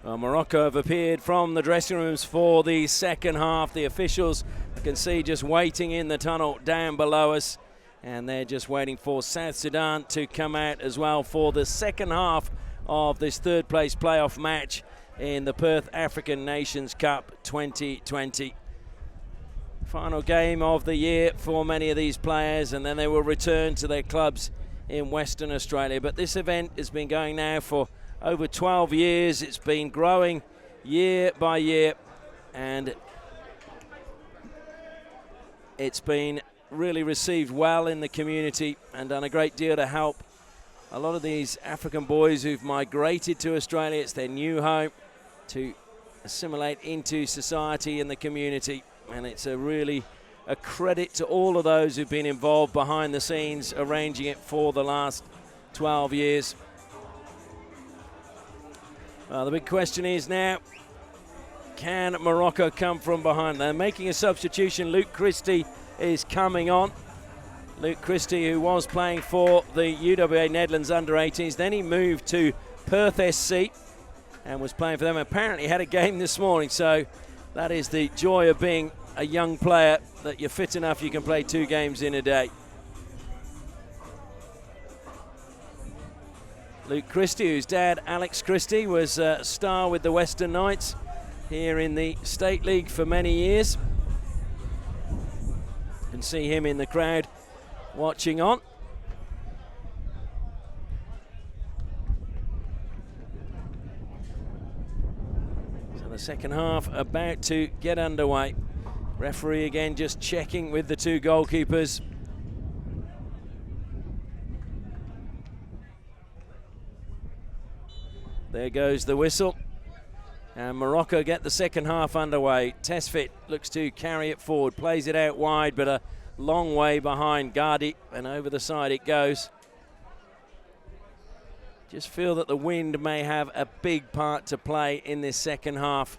Well, Morocco have appeared from the dressing rooms for the second half. The officials, you can see, just waiting in the tunnel down below us. And they're just waiting for South Sudan to come out as well for the second half of this third place playoff match in the Perth African Nations Cup 2020. Final game of the year for many of these players, and then they will return to their clubs in Western Australia. But this event has been going now for over 12 years. It's been growing year by year, and it's been really received well in the community and done a great deal to help a lot of these African boys who've migrated to Australia. It's their new home, to assimilate into society and the community, and it's really a credit to all of those who've been involved behind the scenes arranging it for the last 12 years. Well, the big question is now, can Morocco come from behind? They're making a substitution. Luke Christie is coming on. Luke Christie, who was playing for the UWA Netherlands under-18s. Then he moved to Perth SC and was playing for them. Apparently had a game this morning, so that is the joy of being a young player, that you're fit enough you can play 2 games in a day. Luke Christie, whose dad, Alex Christie, was a star with the Western Knights here in the State League for many years. You can see him in the crowd watching on. So the second half about to get underway. Referee again just checking with the 2 goalkeepers. There goes the whistle. And Morocco get the second half underway. Tesfit looks to carry it forward, plays it out wide, but a long way behind Gardi, and over the side it goes. Just feel that the wind may have a big part to play in this second half.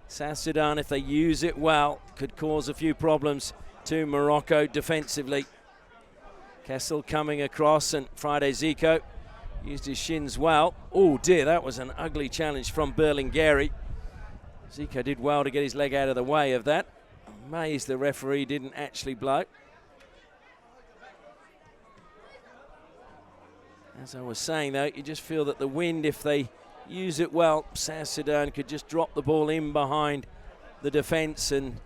South Sudan, if they use it well, could cause a few problems to Morocco defensively. Kessel coming across, and Friday Zico used his shins well. Oh dear, that was an ugly challenge from Berlingeri. Zico did well to get his leg out of the way of that. Amazed the referee didn't actually blow. As I was saying though, you just feel that the wind, if they use it well, South Sudan could just drop the ball in behind the defence, and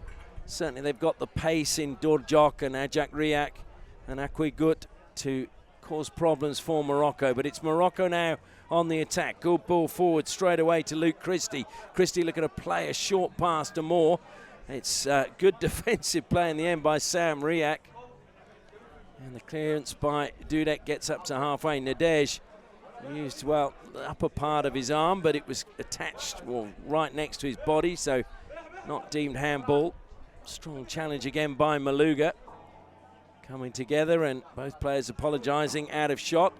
certainly they've got the pace in Dorjok and Ajak Riak and Akwi Gut to cause problems for Morocco, but it's Morocco now on the attack. Good ball forward straight away to Luke Christie. Christie looking to play a short pass to Moore. It's good defensive play in the end by Sam Riak. And the clearance by Dudek gets up to halfway. Nadej used, well, the upper part of his arm, but it was attached, well, right next to his body, so not deemed handball. Strong challenge again by Maluga. Coming together, and both players apologising, out of shot.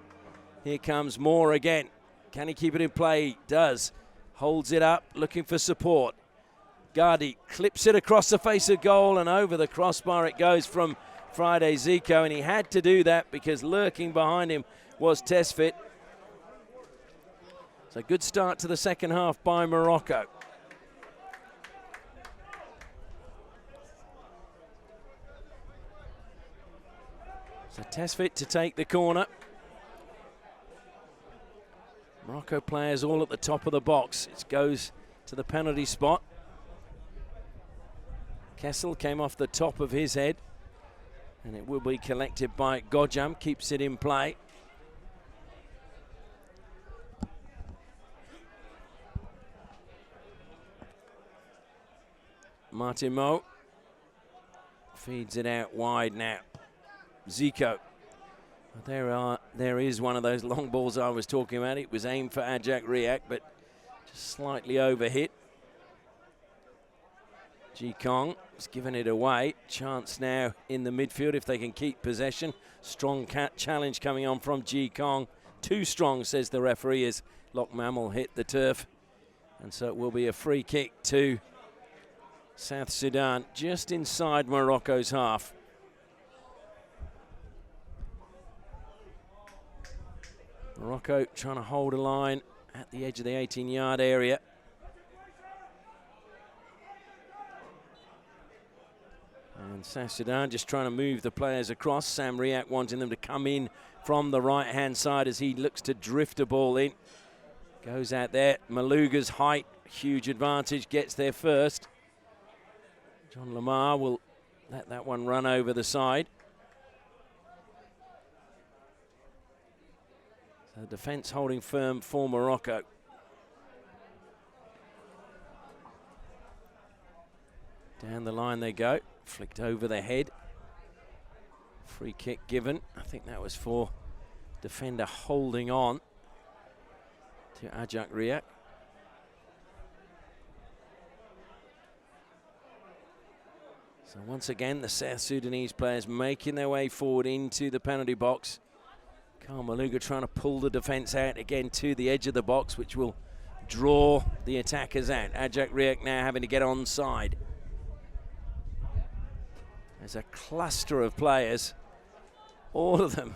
Here comes Moore again. Can he keep it in play? He does. Holds it up, looking for support. Gardi clips it across the face of goal, and over the crossbar it goes from Friday Zico, and he had to do that because lurking behind him was Tesfit. So good start to the second half by Morocco. So Tesfit to take the corner. Morocco players all at the top of the box. It goes to the penalty spot. Kessel came off the top of his head, and it will be collected by Gojam, keeps it in play. Martin Mo feeds it out wide now. Zico. There is one of those long balls I was talking about. It was aimed for Ajak Riak, but just slightly overhit. Ji Kong has given it away. Chance now in the midfield if they can keep possession. Strong challenge coming on from Ji Kong. Too strong, says the referee, as Lock Mammal hit the turf. And so it will be a free kick to South Sudan, just inside Morocco's half. Morocco trying to hold a line at the edge of the 18-yard area. And South Sudan just trying to move the players across. Sam Riak wanting them to come in from the right-hand side as he looks to drift a ball in. Goes out there. Maluga's height, huge advantage, gets there first. John Lamar will let that one run over the side. So the defence holding firm for Morocco. Down the line they go. Flicked over the head. Free kick given. I think that was for defender holding on to Ajak Riak. So once again, the South Sudanese players making their way forward into the penalty box. Karl Maluga trying to pull the defence out again to the edge of the box, which will draw the attackers out. Ajak Riak now having to get onside. There's a cluster of players, all of them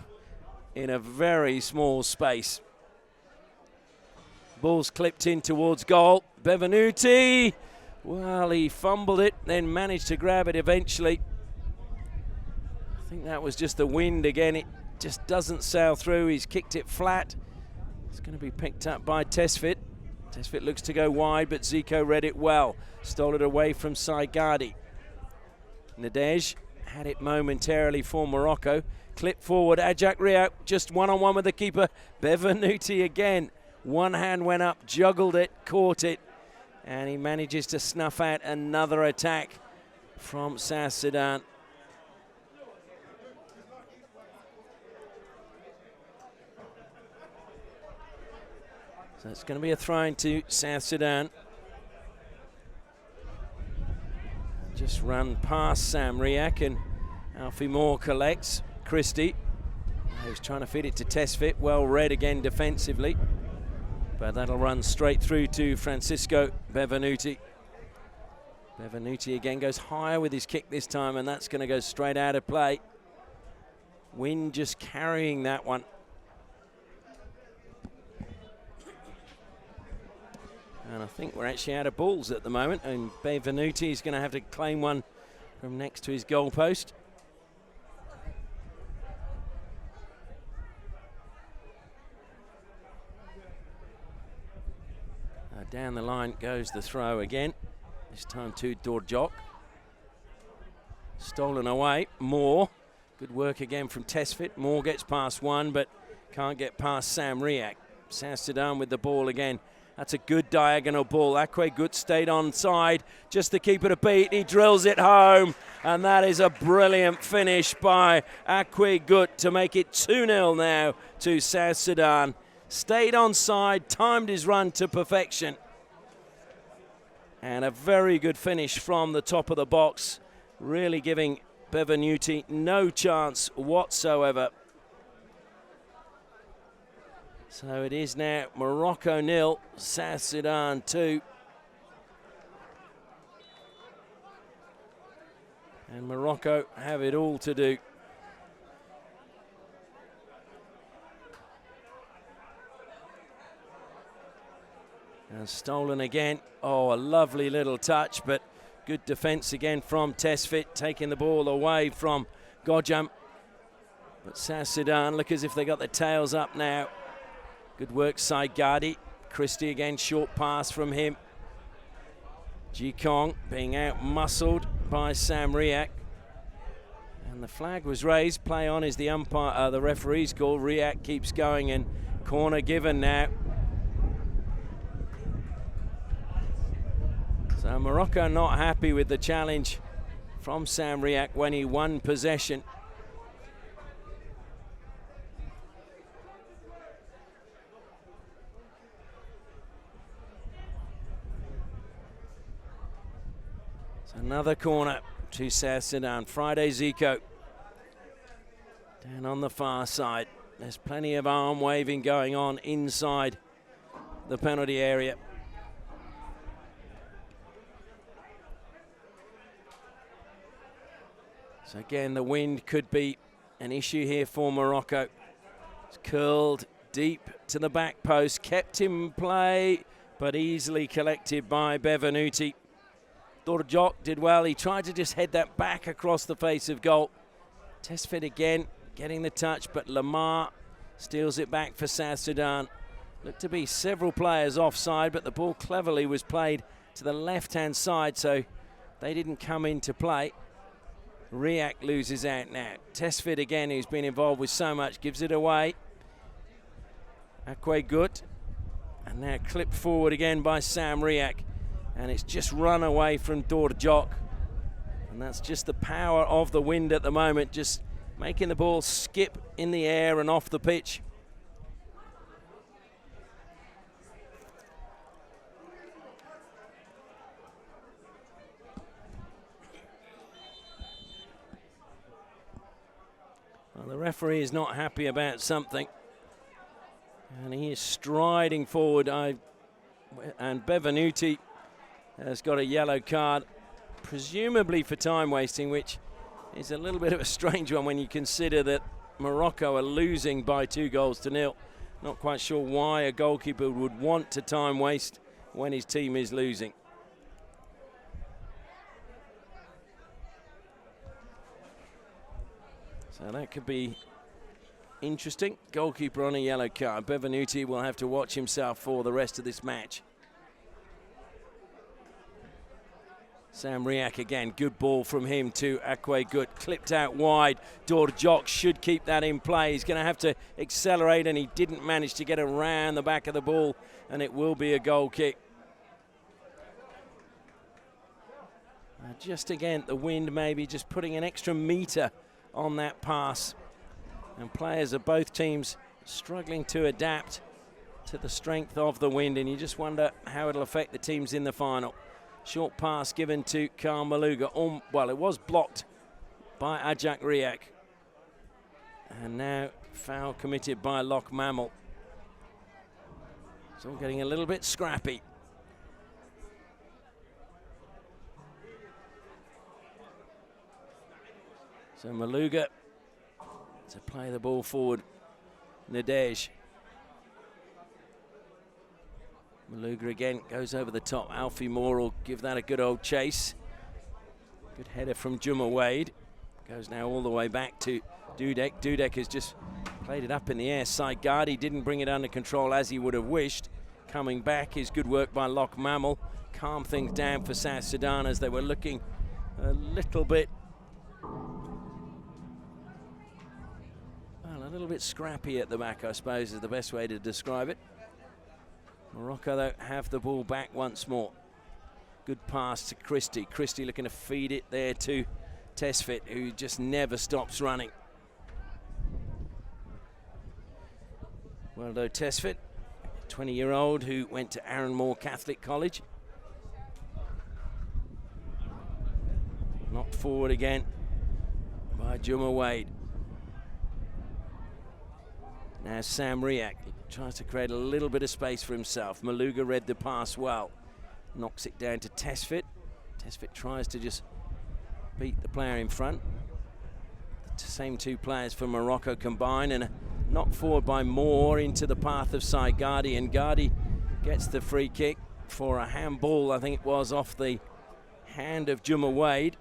in a very small space. Ball's clipped in towards goal. Bevenuti, well, he fumbled it, then managed to grab it eventually. I think that was just the wind again. It just doesn't sail through. He's kicked it flat. It's going to be picked up by Tesfit. Tesfit looks to go wide, but Zico read it well. Stole it away from Saigadi. Nadej had it momentarily for Morocco. Clip forward, Ajak Riak just one-on-one with the keeper. Bevenuti again. One hand went up, juggled it, caught it, and he manages to snuff out another attack from South Sudan. So it's going to be a throw-in to South Sudan. Just run past Sam Riak, and Alfie Moore collects. Christie, he's trying to feed it to Tesfit. Well read again defensively, but that'll run straight through to Francisco Bevenuti. Bevenuti again goes higher with his kick this time, and that's going to go straight out of play. Wind just carrying that one. And I think we're actually out of balls at the moment, and Bevenuti is going to have to claim one from next to his goalpost. Down the line goes the throw again, this time to Dorjok. Stolen away, Moore Good work again from Tesfit. Moore gets past one, but can't get past Sam Riak. South Sudan with the ball again. That's a good diagonal ball. Akwe Gut stayed on side just to keep it a beat. He drills it home, and that is a brilliant finish by Akwe Gut to make it 2-0 now to South Sudan. Stayed on side, timed his run to perfection. And a very good finish from the top of the box, really giving Bevenuti no chance whatsoever. So it is now Morocco 0, South Sudan 2. And Morocco have it all to do. And stolen again. Oh, a lovely little touch, but good defence again from Tesfit, taking the ball away from Gojam. But South Sudan look as if they got their tails up now. Good work, Saigadi. Christie again, short pass from him. Ji Kong being out-muscled by Sam Riak. And the flag was raised. Play on is the umpire, the referee's call. Riak keeps going, and corner given now. So Morocco not happy with the challenge from Sam Riak when he won possession. So another corner to South Sudan. Friday Zico down on the far side. There's plenty of arm waving going on inside the penalty area. So again, the wind could be an issue here for Morocco. It's curled deep to the back post, kept in play, but easily collected by Bevenuti. Dorjok did well. He tried to just head that back across the face of goal. Tesfit again, getting the touch, but Lamar steals it back for South Sudan. Looked to be several players offside, but the ball cleverly was played to the left-hand side, so they didn't come into play. Riak loses out now. Tesfit again, who's been involved with so much, gives it away. Akwe Gut, and now clipped forward again by Sam Riak, and it's just run away from Dorjok, and that's just the power of the wind at the moment, just making the ball skip in the air and off the pitch. Well, the referee is not happy about something, and he is striding forward. And Bevenuti has got a yellow card, presumably for time wasting, which is a little bit of a strange one when you consider that Morocco are losing by 2-0. Not quite sure why a goalkeeper would want to time waste when his team is losing. So that could be interesting. Goalkeeper on a yellow card. Bevenuti will have to watch himself for the rest of this match. Sam Riak again, good ball from him to Akwe Gut, clipped out wide. Dorjok should keep that in play. He's going to have to accelerate, and he didn't manage to get around the back of the ball, and it will be a goal kick. Just again, the wind maybe just putting an extra metre on that pass, and players of both teams struggling to adapt to the strength of the wind, and you just wonder how it'll affect the teams in the final. Short pass given to Karl Maluga. Well, it was blocked by Ajak Riak. And now foul committed by Loch Mammal. It's all getting a little bit scrappy. So Maluga to play the ball forward. Nadej. Maluga again goes over the top. Alfie Moore will give that a good old chase. Good header from Juma Wade. Goes now all the way back to Dudek. Dudek has just played it up in the air. Saigadi didn't bring it under control as he would have wished. Coming back is good work by Loch Mammal. Calm things down for South Sudan as they were looking a little bit little bit scrappy at the back, I suppose, is the best way to describe it. Morocco, though, have the ball back once more. Good pass to Christie. Christie looking to feed it there to Tesfit, who just never stops running. Well, though, Tesfit, 20-year-old who went to Arranmore Catholic College. Knocked forward again by Juma Wade. Now Sam Riak tries to create a little bit of space for himself. Maluga read the pass well. Knocks it down to Tesfit. Tesfit tries to just beat the player in front. The same two players for Morocco combine, and a knock forward by Moore into the path of Sai Gardi, and Gardi gets the free kick for a handball, I think it was, off the hand of Juma Wade.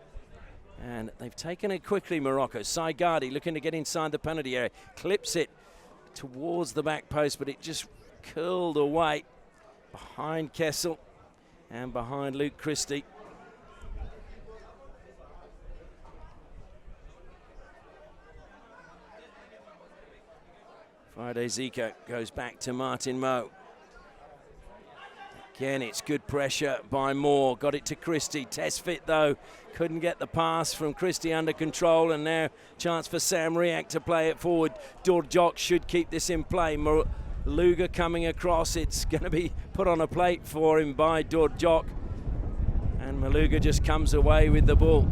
And they've taken it quickly, Morocco. Sai Gardi looking to get inside the penalty area. Clips it towards the back post, but it just curled away behind Kessel and behind Luke Christie. Friday Zico goes back to Martin Moe. Again, it's good pressure by Moore. Got it to Christie. Tesfit, though, couldn't get the pass from Christie under control, and now chance for Sam Riak to play it forward. Dorjok should keep this in play. Luga coming across. It's going to be put on a plate for him by Dorjok, and Maluga just comes away with the ball.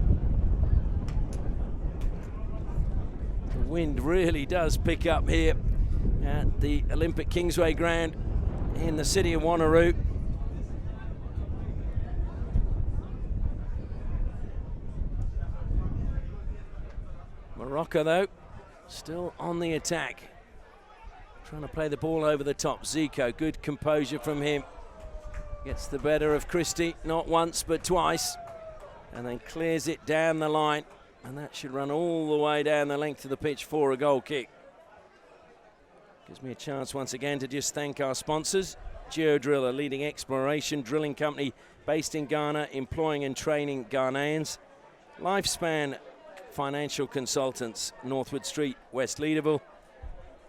The wind really does pick up here at the Olympic Kingsway Ground in the city of Wanneroo. Morocco, though, still on the attack. Trying to play the ball over the top. Zico, good composure from him. Gets the better of Christie, not once but twice, and then clears it down the line. And that should run all the way down the length of the pitch for a goal kick. Gives me a chance once again to just thank our sponsors. Geodrill, a leading exploration drilling company based in Ghana, employing and training Ghanaians. Lifespan Financial Consultants, Northwood Street, West Leederville.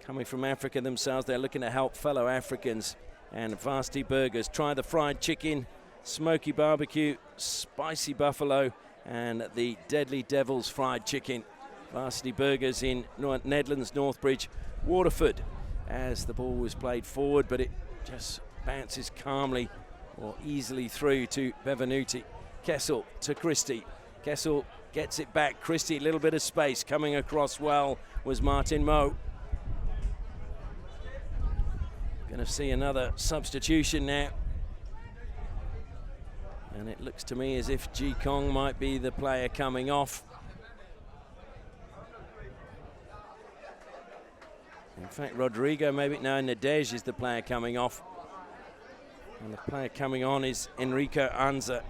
Coming from Africa themselves, they're looking to help fellow Africans. And Varsity Burgers. Try the fried chicken, smoky barbecue, spicy buffalo, and the Deadly Devils fried chicken. Varsity Burgers in Nedlands, Northbridge, Waterford. As the ball was played forward, but it just bounces calmly or easily through to Bevenuti. Kessel to Christie. Kessel gets it back. Christie, a little bit of space. Coming across well was Martin Moe. Going to see another substitution now. And it looks to me as if Ji Kong might be the player coming off. In fact, Rodrigo maybe, no, Nadej is the player coming off. And the player coming on is Enrico Anza.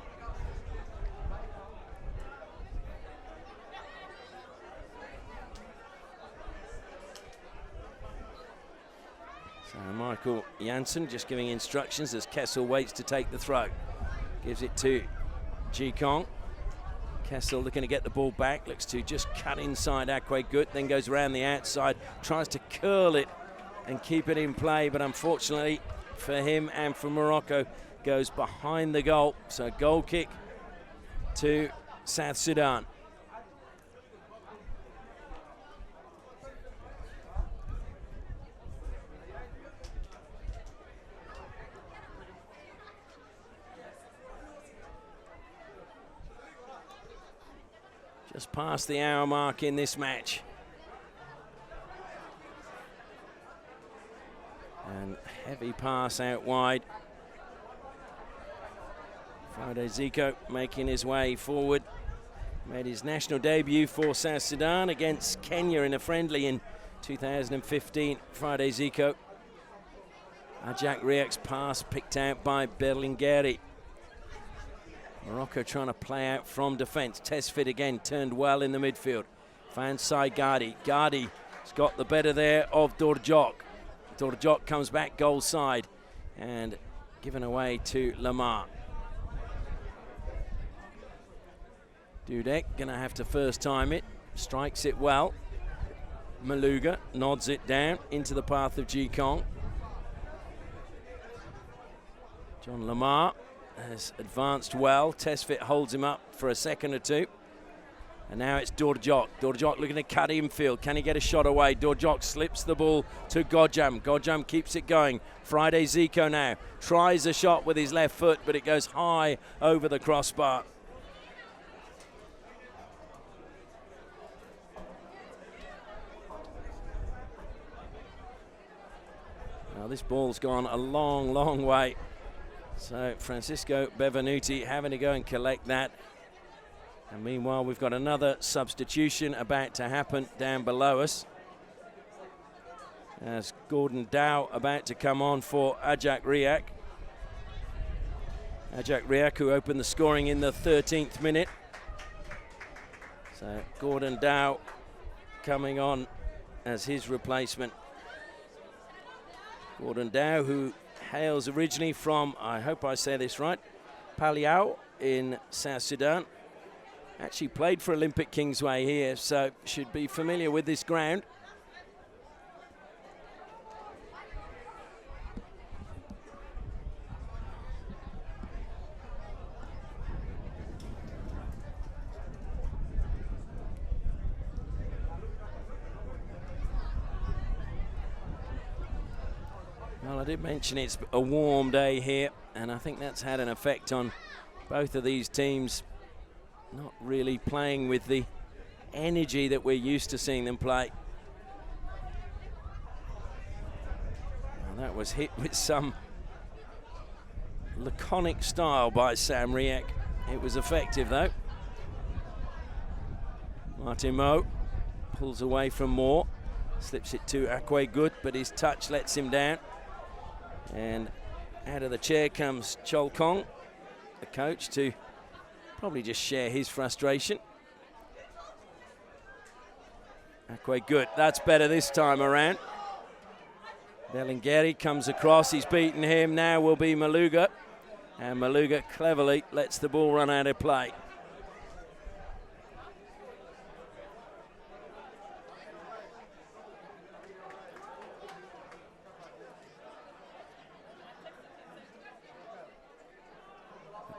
So Michael Janssen just giving instructions as Kessel waits to take the throw. Gives it to Ji Kong. Kessel looking to get the ball back, looks to just cut inside Akwe Gut, then goes around the outside, tries to curl it and keep it in play, but unfortunately for him and for Morocco, goes behind the goal. So goal kick to South Sudan. Just past the hour mark in this match. And heavy pass out wide. Friday Zico making his way forward. Made his national debut for South Sudan against Kenya in a friendly in 2015. Friday Zico. Ajak Riak's pass picked out by Berlingeri. Morocco trying to play out from defence. Tesfit again turned well in the midfield. Found Sai Gardi. Gardi's got the better there of Dorjok. Dorjok comes back goal side and given away to Lamar. Dudek gonna have to first time it. Strikes it well. Maluga nods it down into the path of Ji Kong. John Lamar has advanced well. Tesfit holds him up for a second or two. And now it's Dorjok. Dorjok looking to cut infield. Can he get a shot away? Dorjok slips the ball to Godjam. Godjam keeps it going. Friday Zico now tries a shot with his left foot, but it goes high over the crossbar. Now this ball's gone a long, long way. So Francisco Bevenuti having to go and collect that. And meanwhile, we've got another substitution about to happen down below us. As Gordon Dow about to come on for Ajak Riak. Ajak Riak, who opened the scoring in the 13th minute. So Gordon Dow coming on as his replacement. Gordon Dow, who hails originally from, I hope I say this right, Paliao in South Sudan. Actually played for Olympic Kingsway here, so should be familiar with this ground. Well, I did mention it's a warm day here, and I think that's had an effect on both of these teams. Not really playing with the energy that we're used to seeing them play. Well, that was hit with some laconic style by Sam Riek. It was effective though. Martin Mo pulls away from Moore, slips it to Akwe Good, but his touch lets him down. And out of the chair comes Chol Kong, the coach, to probably just share his frustration. Akwe Good, that's better this time around. Belingeri comes across, he's beaten him, now will be Maluga. And Maluga cleverly lets the ball run out of play.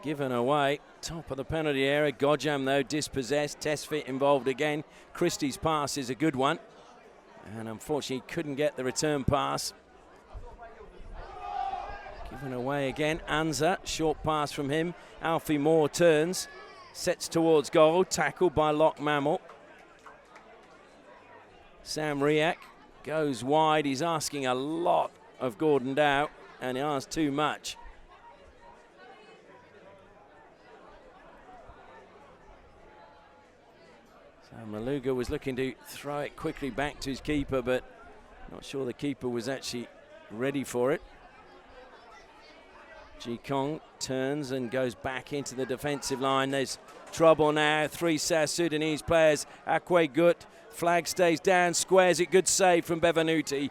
Given away, top of the penalty area. Godjam, though, dispossessed. Tesfit involved again. Christie's pass is a good one. And unfortunately, couldn't get the return pass. Given away again. Anza, short pass from him. Alfie Moore turns. Sets towards goal. Tackled by Locke Mammal. Sam Riak goes wide. He's asking a lot of Gordon Dow, and he asks too much. Maluga was looking to throw it quickly back to his keeper, but not sure the keeper was actually ready for it. Ji Kong turns and goes back into the defensive line. There's trouble now. 3 South Sudanese players. Akwe Gut, flag stays down, squares it. Good save from Bevenuti.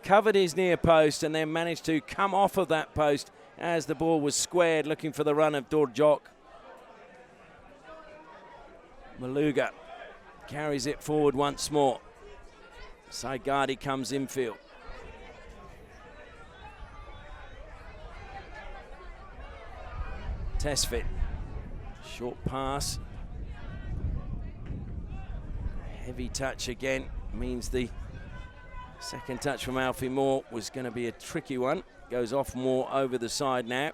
Covered his near post and then managed to come off of that post as the ball was squared, looking for the run of Dorjok. Maluga carries it forward once more. Saigadi comes infield. Tesfit, short pass. Heavy touch again, means the second touch from Alfie Moore was going to be a tricky one. Goes off Moore over the side now.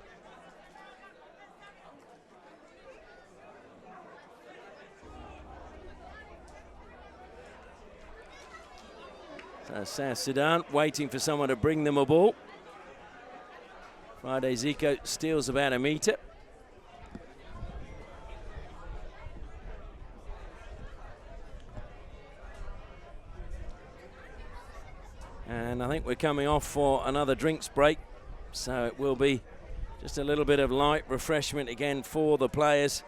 So South Sudan waiting for someone to bring them a ball. Friday Zico steals about a metre. And I think we're coming off for another drinks break. So it will be just a little bit of light refreshment again for the players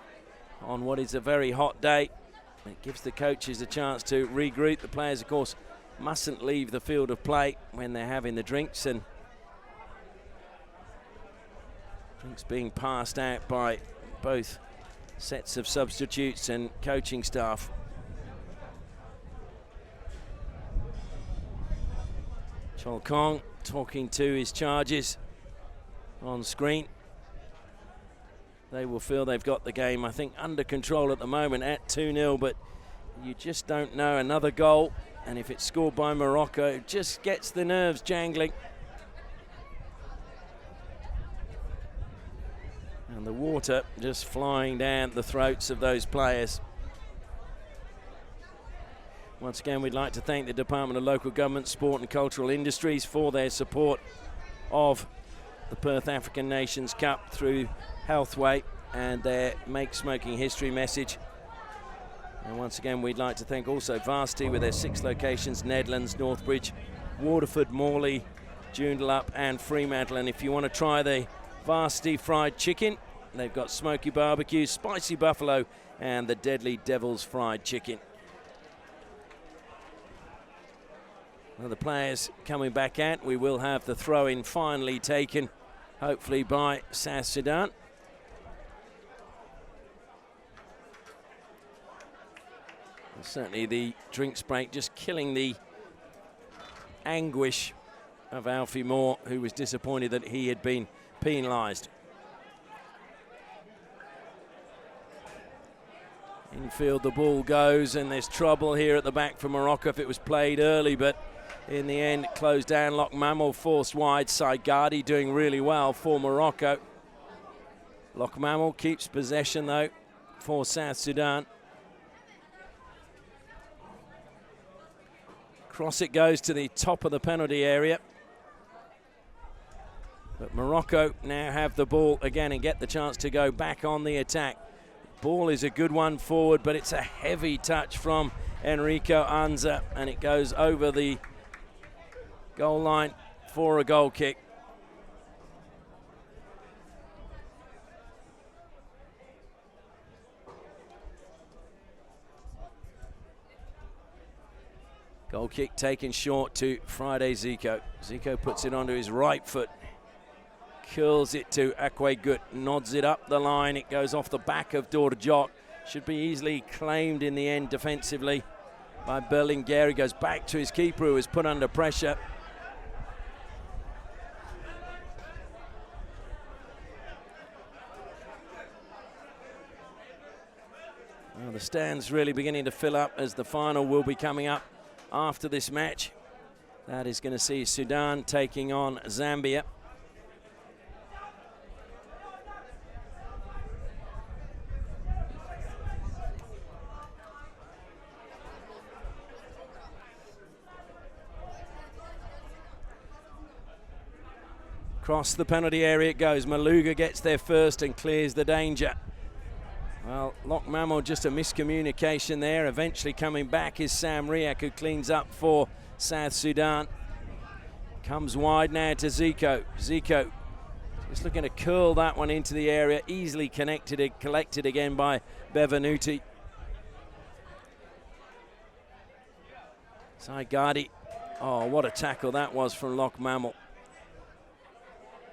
on what is a very hot day. It gives the coaches a chance to regroup. The players, of course, mustn't leave the field of play when they're having the drinks, and drinks being passed out by both sets of substitutes and coaching staff. Chol Kong talking to his charges on screen. They will feel they've got the game, I think, under control at the moment at 2-0, but you just don't know. Another goal, and if it's scored by Morocco, it just gets the nerves jangling. And the water just flying down the throats of those players. Once again, we'd like to thank the Department of Local Government, Sport and Cultural Industries for their support of the Perth African Nations Cup through Healthway and their Make Smoking History message. And once again, we'd like to thank also Varsity with their 6 locations: Nedlands, Northbridge, Waterford, Morley, Joondalup and Fremantle. And if you want to try the Varsity fried chicken, they've got smoky barbecue, spicy buffalo and the deadly devil's fried chicken. Well, the players coming back out. We will have the throw-in finally taken, hopefully by South Sudan. And certainly the drinks break just killing the anguish of Alfie Moore, who was disappointed that he had been penalised. Infield the ball goes, and there's trouble here at the back for Morocco if it was played early, but in the end it closed down. Loch Mamel forced wide. Saigadi doing really well for Morocco. Loch Mamel keeps possession though for South Sudan. Cross it goes to the top of the penalty area. But Morocco now have the ball again and get the chance to go back on the attack. Ball is a good one forward, but it's a heavy touch from Enrico Anza, and it goes over the goal line for a goal kick. Goal kick taken short to Friday Zico. Zico puts it onto his right foot. Curls it to Akwe Gut, nods it up the line. It goes off the back of Dorjok. Should be easily claimed in the end defensively by Berlinguer. He goes back to his keeper, who is put under pressure. Well, the stands really beginning to fill up as the final will be coming up after this match. That is going to see Sudan taking on Zambia. Across the penalty area it goes. Maluga gets there first and clears the danger. Well, Loch Mamel, just a miscommunication there. Eventually coming back is Sam Riak, who cleans up for South Sudan. Comes wide now to Zico. Zico just looking to curl that one into the area. Easily collected again by Bevenuti. Saigadi. Oh, what a tackle that was from Loch Mamel.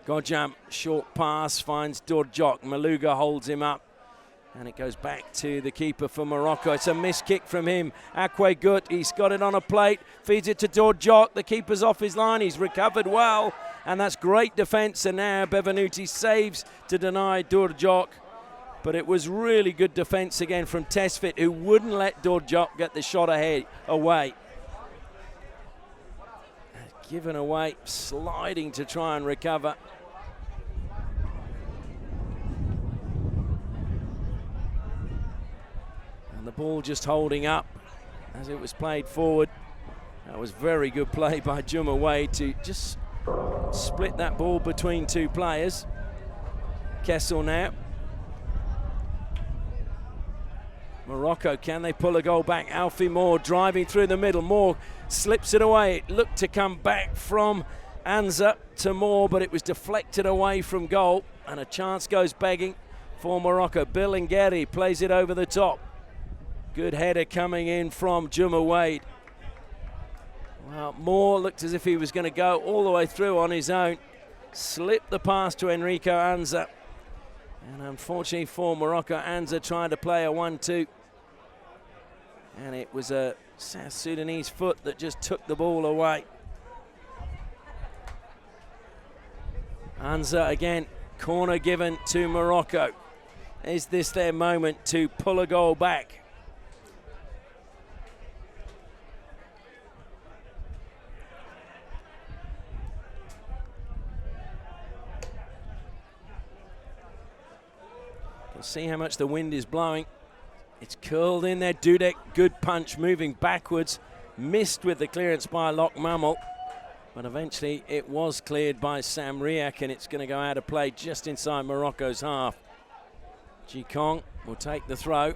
Godjam, short pass, finds Dorjok. Maluga holds him up, and it goes back to the keeper for Morocco. It's a missed kick from him. Akwe Gut, he's got it on a plate, feeds it to Dorjok. The keeper's off his line, he's recovered well, and that's great defence. And now Bevenuti saves to deny Dorjok. But it was really good defence again from Tesfit, who wouldn't let Dorjok get the shot away. Given away, sliding to try and recover. And the ball just holding up as it was played forward. That was very good play by Juma Wade to just split that ball between two players. Kessel now. Morocco, can they pull a goal back? Alfie Moore driving through the middle. Moore slips it away. It looked to come back from Anza to Moore, but it was deflected away from goal, and a chance goes begging for Morocco. Berlinguer plays it over the top. Good header coming in from Juma Wade. Well, Moore looked as if he was going to go all the way through on his own. Slipped the pass to Enrico Anza. And unfortunately for Morocco, Anza tried to play a 1-2. And it was a South Sudanese foot that just took the ball away. Anza again, corner given to Morocco. Is this their moment to pull a goal back? Can see how much the wind is blowing. It's curled in there. Dudek, good punch, moving backwards. Missed with the clearance by Lok Mamel. But eventually it was cleared by Sam Riak, and it's going to go out of play just inside Morocco's half. Ji Kong will take the throw.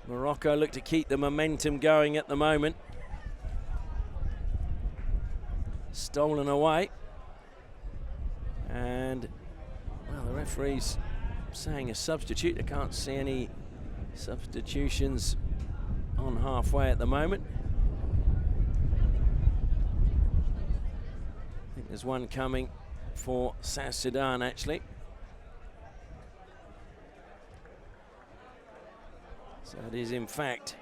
Morocco look to keep the momentum going at the moment. Stolen away. And, well, the referee's saying a substitute. I can't see any substitutions on halfway at the moment. I think there's one coming for South Sudan, actually. So it is, in fact,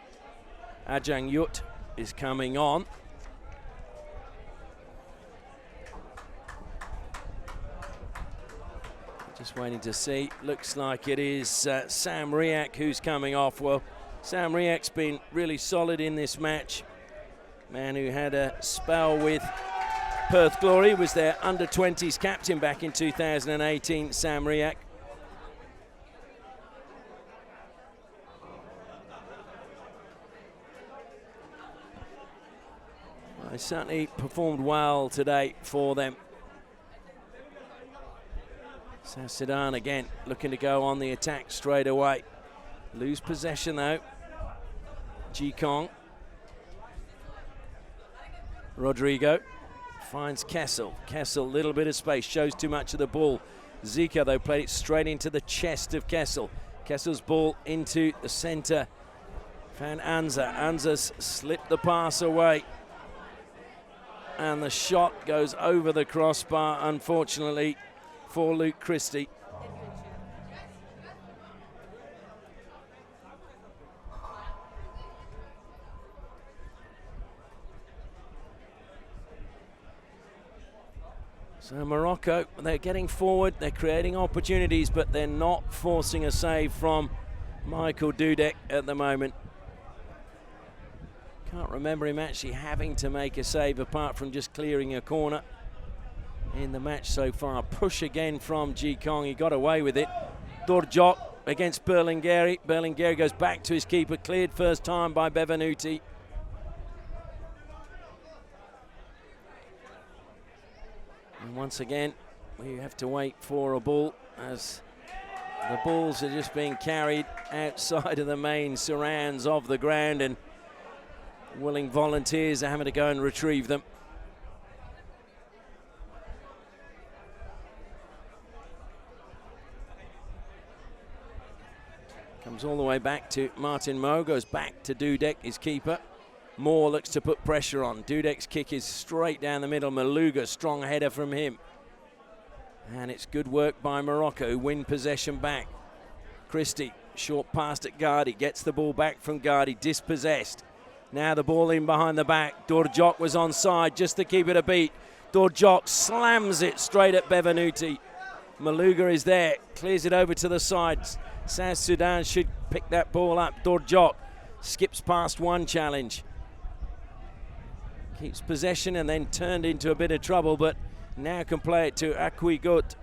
Ajang Yut is coming on. Just waiting to see. Looks like it is Sam Riak who's coming off. Well, Sam Riak's been really solid in this match. Man who had a spell with Perth Glory, was their under-20s captain back in 2018, Sam Riak. Well, he certainly performed well today for them. South Sudan again looking to go on the attack straight away. Lose possession though. Ji Kong. Rodrigo finds Kessel. Kessel, little bit of space, shows too much of the ball. Zika though played it straight into the chest of Kessel. Kessel's ball into the centre. Found Anza. Anza's slipped the pass away. And the shot goes over the crossbar, unfortunately, for Luke Christie. So Morocco, they're getting forward, they're creating opportunities, but they're not forcing a save from Michael Dudek at the moment. Can't remember him actually having to make a save apart from just clearing a corner in the match so far. Push again from Ji Kong, he got away with it. Dorjok against Berlingeri. Berlingeri goes back to his keeper, cleared first time by Bevenuti. And once again, we have to wait for a ball as the balls are just being carried outside of the main surrounds of the ground, and willing volunteers are having to go and retrieve them. Comes all the way back to Martin Moe, goes back to Dudek, his keeper. Moore looks to put pressure on. Dudek's kick is straight down the middle. Maluga, strong header from him. And it's good work by Morocco, who win possession back. Christie, short pass at Gardi, gets the ball back from Gardi, dispossessed. Now the ball in behind the back. Dorjok was onside, just to keep it a beat. Dorjok slams it straight at Bevenuti. Maluga is there, clears it over to the sides. South Sudan should pick that ball up. Dorjok skips past one challenge. Keeps possession and then turned into a bit of trouble, but now can play it to Akwigut.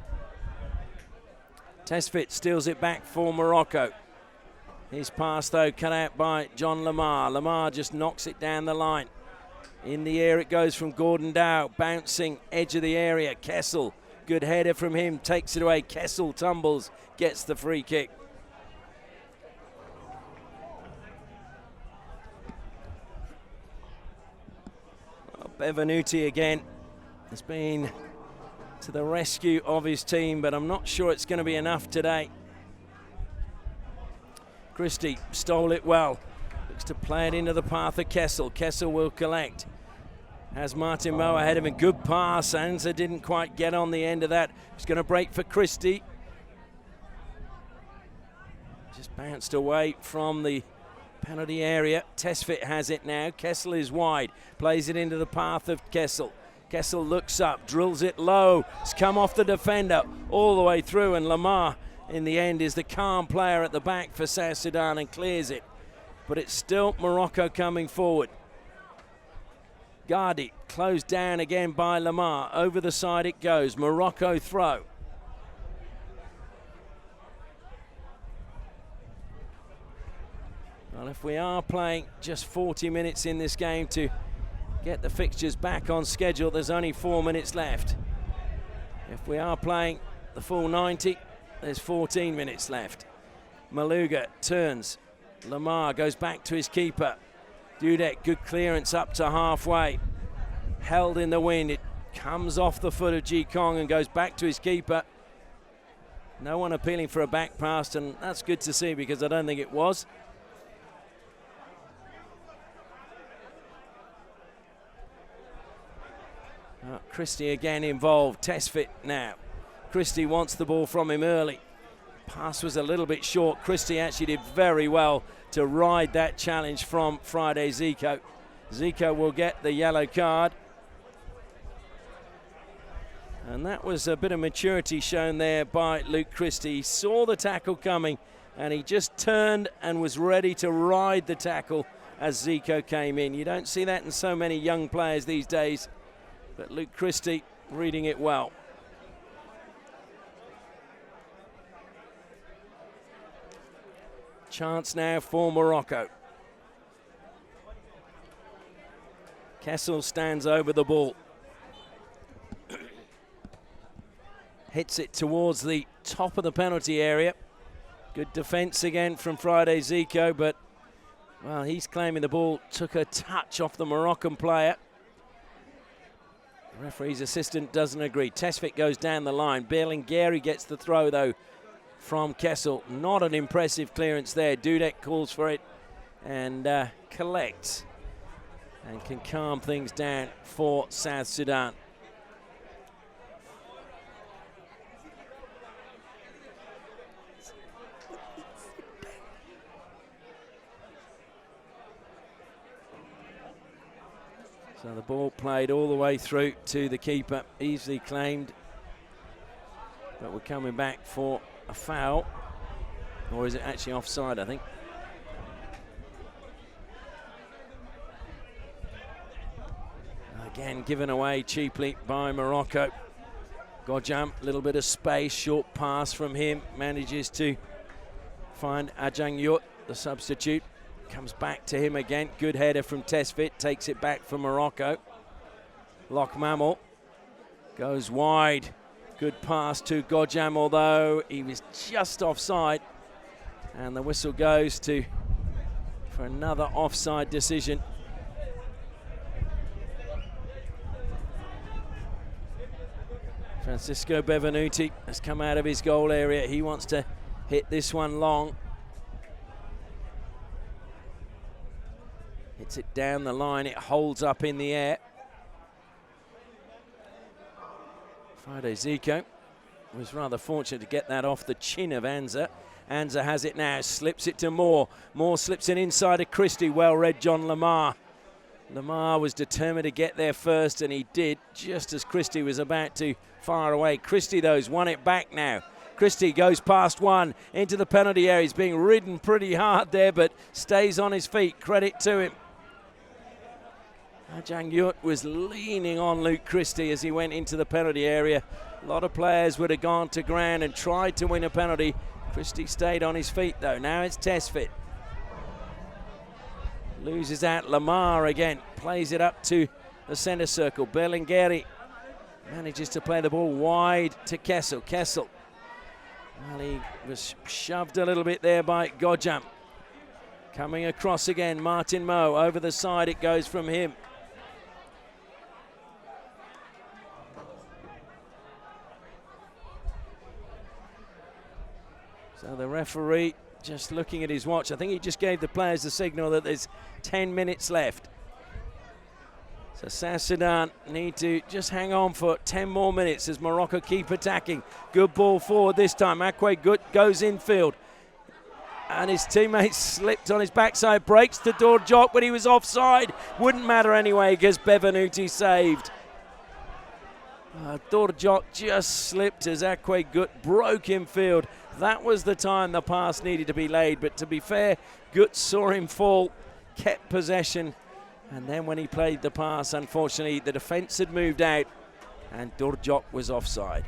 Tesfit steals it back for Morocco. His pass though cut out by John Lamar. Lamar just knocks it down the line. In the air it goes from Gordon Dow, bouncing edge of the area. Kessel, good header from him, takes it away. Kessel tumbles, gets the free kick. Bevenuti again has been to the rescue of his team, but I'm not sure it's going to be enough today. Christie stole it well. Looks to play it into the path of Kessel. Kessel will collect. Has Martin Moe ahead of him. Good pass. Anza didn't quite get on the end of that. He's going to break for Christie. Just bounced away from the penalty area. Tesfit has it now. Kessel is wide. Plays it into the path of Kessel. Kessel looks up, drills it low. It's come off the defender all the way through, and Lamar in the end is the calm player at the back for South Sudan and clears it. But it's still Morocco coming forward. Gardi closed down again by Lamar. Over the side it goes. Morocco throw. Well, if we are playing just 40 minutes in this game to get the fixtures back on schedule, there's only 4 minutes left. If we are playing the full 90, there's 14 minutes left. Maluga turns. Lamar goes back to his keeper. Dudek, good clearance up to halfway. Held in the wind. It comes off the foot of Ji Kong and goes back to his keeper. No one appealing for a back pass, and that's good to see because I don't think it was. Christie again involved. Test fit now. Christie wants the ball from him early. Pass was a little bit short. Christie actually did very well to ride that challenge from Friday Zico. Zico will get the yellow card. And that was a bit of maturity shown there by Luke Christie. He saw the tackle coming and he just turned and was ready to ride the tackle as Zico came in. You don't see that in so many young players these days, but Luke Christie reading it well. Chance now for Morocco. Kessel stands over the ball. Hits it towards the top of the penalty area. Good defence again from Friday Zico, but well, he's claiming the ball took a touch off the Moroccan player. The referee's assistant doesn't agree. Tesfik goes down the line. Berlingeri gets the throw though from Kessel. Not an impressive clearance there. Dudek calls for it and collects and can calm things down for South Sudan. So the ball played all the way through to the keeper, easily claimed. But we're coming back for a foul. Or is it actually offside, I think? Again, given away cheaply by Morocco. Godjam, a little bit of space, short pass from him. Manages to find Ajang Yut, the substitute. Comes back to him again. Good header from Tesfit. Takes it back for Morocco. Loch Mammal goes wide. Good pass to Godjam, although he was just offside. And the whistle goes for another offside decision. Francisco Bevenuti has come out of his goal area. He wants to hit this one long. Hits it down the line, it holds up in the air. Friday Zico was rather fortunate to get that off the chin of Anza. Anza has it now, slips it to Moore. Moore slips it inside of Christie. Well read John Lamar. Lamar was determined to get there first, and he did, just as Christie was about to fire away. Christie, though, has won it back now. Christie goes past one into the penalty area. He's being ridden pretty hard there, but stays on his feet. Credit to him. Ajang Yut was leaning on Luke Christie as he went into the penalty area. A lot of players would have gone to ground and tried to win a penalty. Christie stayed on his feet though. Now it's Tesfit. Loses out. Lamar again. Plays it up to the centre circle. Berlingeri manages to play the ball wide to Kessel. Kessel. Well, he was shoved a little bit there by Godjam. Coming across again. Martin Moe. Over the side it goes from him. So the referee just looking at his watch. I think he just gave the players the signal that there's 10 minutes left. So South Sudan need to just hang on for 10 more minutes as Morocco keep attacking. Good ball forward this time. Akwe good goes infield. And his teammate slipped on his backside, breaks the door jog, but he was offside. Wouldn't matter anyway because Bevenuti saved. Dorjok just slipped as Akwe Gut broke in field. That was the time the pass needed to be laid, but to be fair, Gut saw him fall, kept possession, and then when he played the pass, unfortunately, the defence had moved out and Dorjok was offside.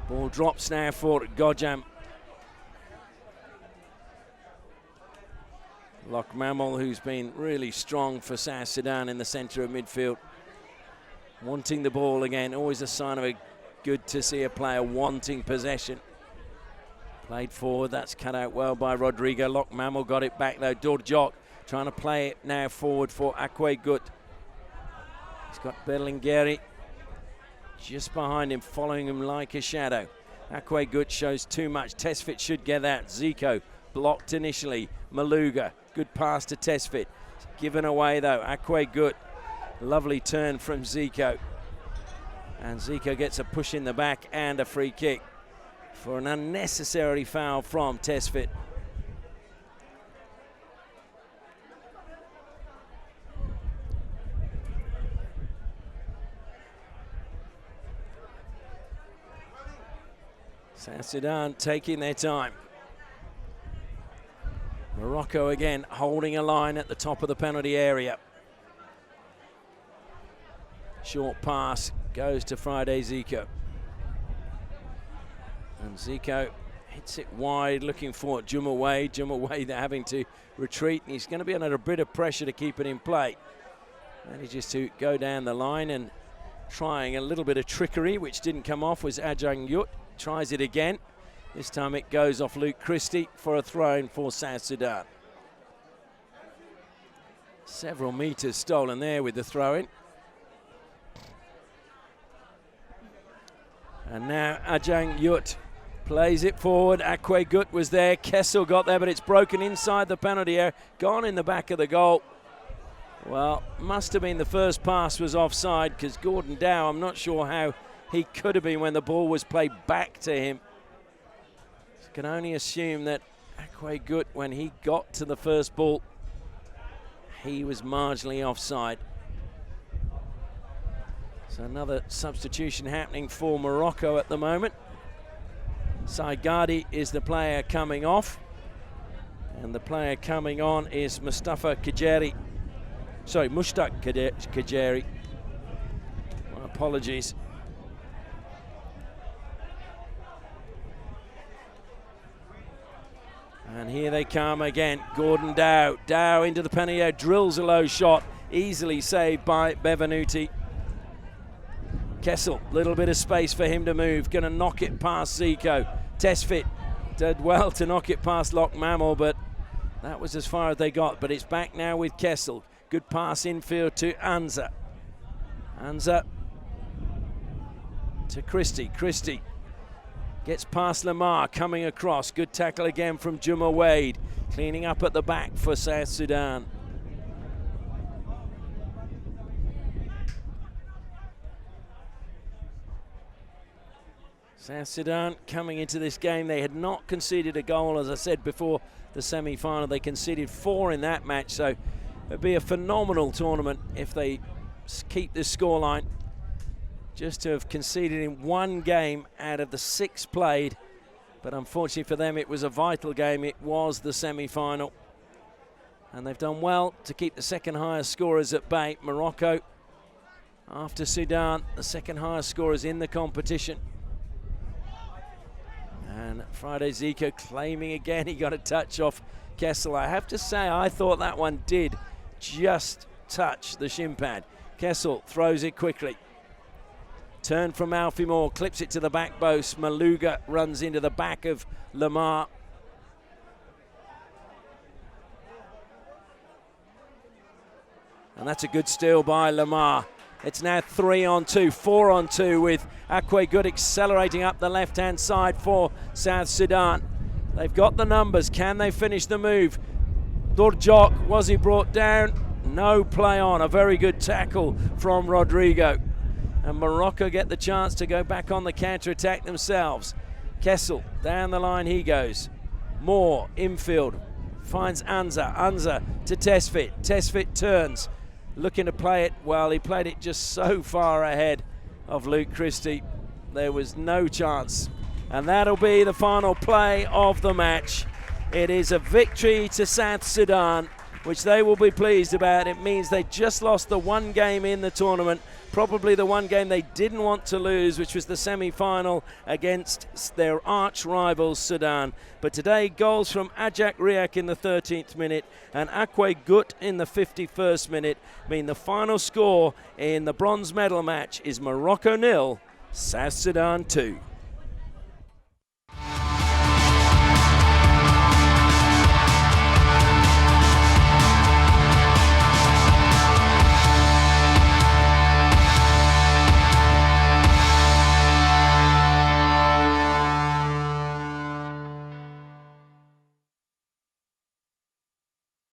Ball drops now for Gojam. Loch Mammal, who's been really strong for South Sudan in the centre of midfield. Wanting the ball again, always a sign of a good to see a player wanting possession. Played forward, that's cut out well by Rodrigo. Loch Mammal got it back though. Dorjok trying to play it now forward for Akwe Gut. He's got Berlingeri just behind him, following him like a shadow. Akwe Gut shows too much. Tesfit should get that. Zico blocked initially. Maluga, good pass to Tesfit. Given away though. Akwe Gut, lovely turn from Zico. And Zico gets a push in the back and a free kick for an unnecessary foul from Tesfit. South Sudan taking their time. Morocco again holding a line at the top of the penalty area. Short pass goes to Friday Zico. And Zico hits it wide, looking for Juma Wade. Juma Wade, they're having to retreat, and he's going to be under a bit of pressure to keep it in play. Manages to go down the line, and trying a little bit of trickery, which didn't come off, was Ajang Yut. Tries it again. This time it goes off Luke Christie for a throw-in for South Sudan. Several metres stolen there with the throw-in. And now Ajang Yut plays it forward. Akwe Gut was there. Kessel got there, but it's broken inside the penalty area. Gone in the back of the goal. Well, must have been the first pass was offside, because Gordon Dow, I'm not sure how he could have been when the ball was played back to him. So can only assume that Akwe Gut, when he got to the first ball, he was marginally offside. So another substitution happening for Morocco at the moment. Saigadi is the player coming off, and the player coming on is Mushtaq Kajeri. My apologies. And here they come again. Gordon Dow. Dow into the penalty area, drills a low shot, easily saved by Bevenuti. Kessel, little bit of space for him to move. Going to knock it past Zico. Tesfit did well to knock it past Loch Mammal, but that was as far as they got. But it's back now with Kessel. Good pass infield to Anza. Anza to Christie. Christie gets past Lamar, coming across. Good tackle again from Juma Wade. Cleaning up at the back for South Sudan. South Sudan coming into this game, they had not conceded a goal, as I said before the semi-final. They conceded 4 in that match, so it'd be a phenomenal tournament if they keep this scoreline. Just to have conceded in 1 game out of the 6 played, but unfortunately for them it was a vital game. It was the semi-final, and they've done well to keep the second highest scorers at bay. Morocco, after Sudan, the second highest scorers in the competition. And Friday Zico claiming again he got a touch off Kessel. I have to say, I thought that one did just touch the shin pad. Kessel throws it quickly. Turn from Alfie Moore, clips it to the back post. Maluga runs into the back of Lamar. And that's a good steal by Lamar. It's now 3-on-2, 4-on-2 with Akwe Gut accelerating up the left-hand side for South Sudan. They've got the numbers. Can they finish the move? Dorjok, was he brought down? No play on. A very good tackle from Rodrigo. And Morocco get the chance to go back on the counter-attack themselves. Kessel, down the line he goes. Moore, infield, finds Anza. Anza to Tesfit. Tesfit turns. looking to play it. Well, he played it just so far ahead of Luke Christie. There was no chance. And that'll be the final play of the match. It is a victory to South Sudan, which they will be pleased about. It means they just lost the one game in the tournament, probably the one game they didn't want to lose, which was the semi-final against their arch rivals Sudan. But today, goals from Ajak Riak in the 13th minute and Akwe Gut in the 51st minute mean the final score in the bronze medal match is Morocco 0, South Sudan 2.